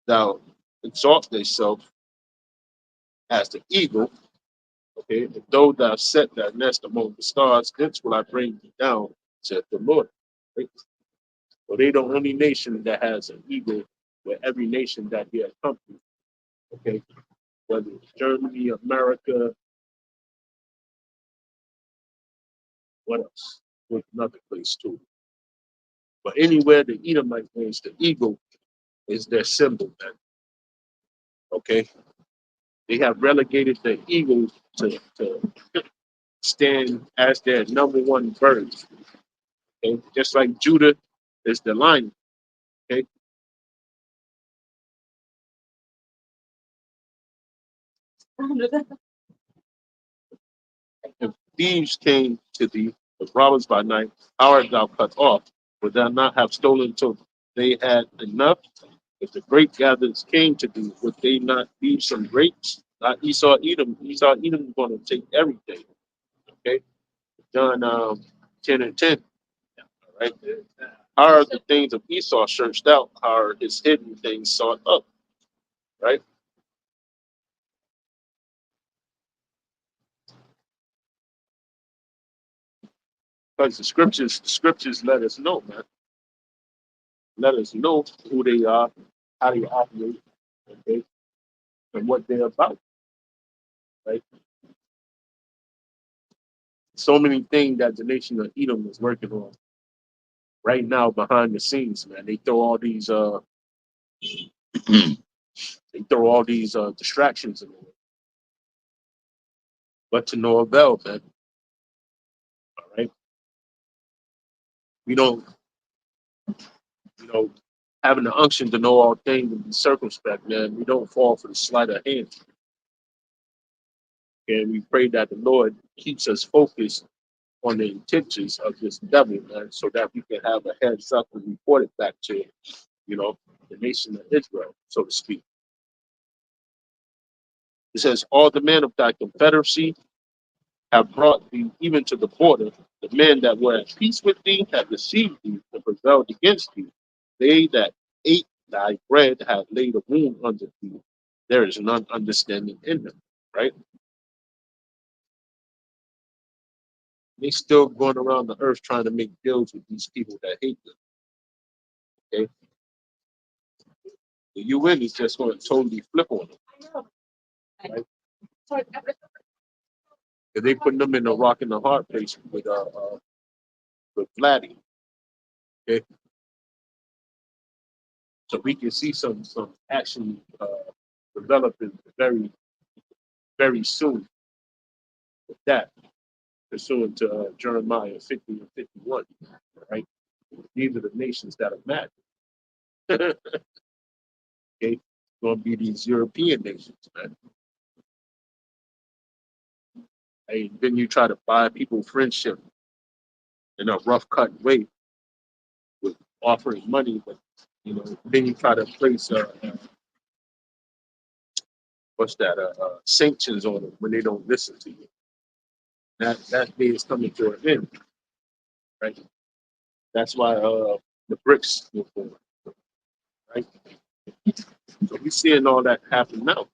thou exalt thyself as the eagle, okay, and though thou set thy nest among the stars, thence will I bring thee down, said the Lord. Right? So they the only nation that has an eagle with every nation that he has come to. Okay, whether it's Germany, America, what else? With another place too. But anywhere the Edomite is, the eagle is their symbol, man. Okay, they have relegated the eagle to stand as their number one bird. Okay, just like Judah is the lion. Okay, if thieves came to thee, the robbers by night, how art thou cut off? Would thou not have stolen till they had enough? If the grape gatherers came to thee, would they not leave some grapes? Not Esau Edom. Esau Edom is going to take everything. Okay, John 10 and 10. All right. How are the things of Esau searched out? How are his hidden things sought up? Right? Because the scriptures let us know, man. Let us know who they are, how they operate, okay, and what they're about. Right? So many things that the nation of Edom is working on right now behind the scenes, man. They throw all these distractions in there, but to no avail, man. All right. We don't, you know, having the unction to know all things and be circumspect, man. We don't fall for the sleight of hand. And we pray that the Lord keeps us focused on the intentions of this devil, man, so that we can have a heads up and report it back to, the nation of Israel, so to speak. It says, all the men of thy confederacy have brought thee even to the border. The men that were at peace with thee have deceived thee and prevailed against thee. They that ate thy bread have laid a wound under thee. There is none understanding in them, right? They still going around the earth trying to make deals with these people that hate them. Okay, the UN is just going to totally flip on them, right? Because they putting them in a rock and a hard place with Vladdy. Okay, so we can see some action developing very very soon with that, pursuant to Jeremiah 50 and 51. Right, these are the nations that are mad. Okay, it's going to be these European nations, man. Hey, then you try to buy people friendship in a rough cut way with offering money, but then you try to place what's that sanctions on them when they don't listen to you. That day is coming to an end, right? That's why the BRICS were formed, right? So we're seeing all that happen now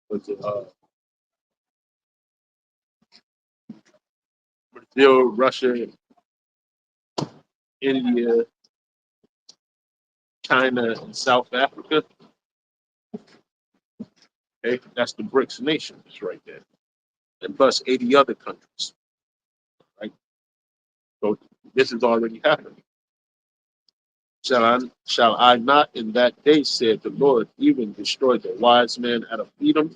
with Brazil, Russia, India, China, and South Africa. Okay, that's the BRICS nations right there, and plus 80 other countries. Right, so this is already happening. Shall I not in that day, said the Lord, even destroy the wise man out of Edom,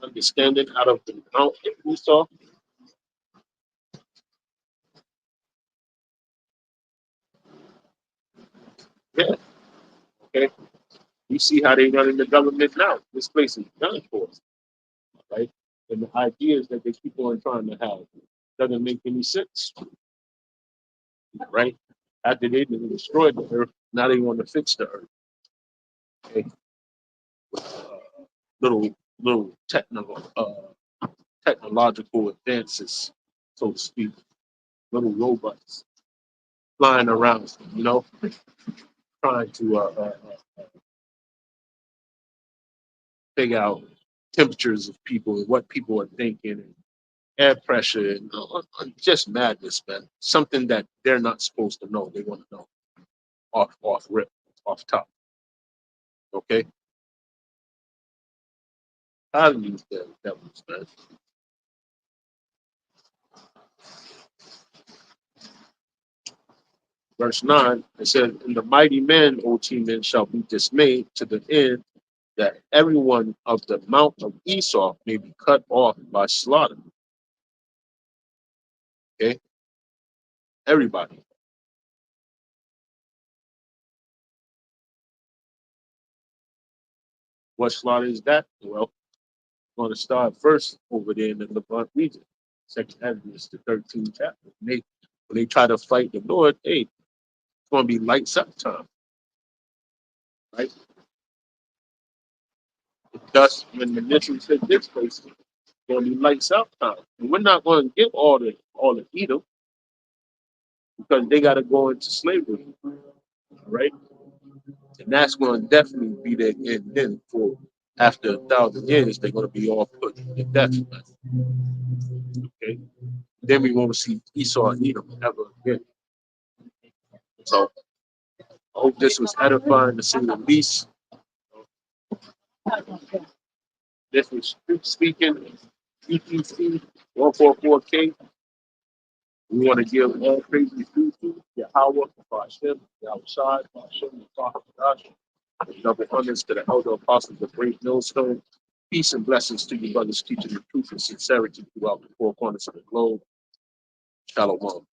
understanding out of the mount of Esau? Yeah, okay. You see how they running the government now. This place is done for us, right? And the ideas that they keep on trying to have doesn't make any sense, right? After they done destroyed the earth, now they want to fix the earth. Okay? Little technological advances, so to speak, little robots flying around, trying to figure out temperatures of people and what people are thinking and air pressure and just madness, man. Something that they're not supposed to know. They want to know off rip, off top. Okay, how do you that was, man? Verse 9, it said, and the mighty men, O men, shall be dismayed to the end that everyone of the mount of Esau may be cut off by slaughter. Okay, everybody. What slaughter is that? Well, we're going to start first over there in the Levant region, Second Ezra, the 13th chapter. When they try to fight the Lord, hey, it's going to be lights up time, right? Thus, when the nations hit this place, it's going to be lights out time. And we're not going to give all the Edom because they got to go into slavery, right? And that's going to definitely be their end then for after 1,000 years, they're going to be all put to death. Okay. Then we won't see Esau and Edom ever again. So I hope this was edifying to see the least. This was speaking UTC144K. We want to give all praises due to Yahweh, Hashem, Yahushai, Hashem, the Prophet Josh. Double honors to the elder apostles of Great Millstone. Peace and blessings to you, brothers, teaching the truth and sincerity throughout the four corners of the globe. Shalom.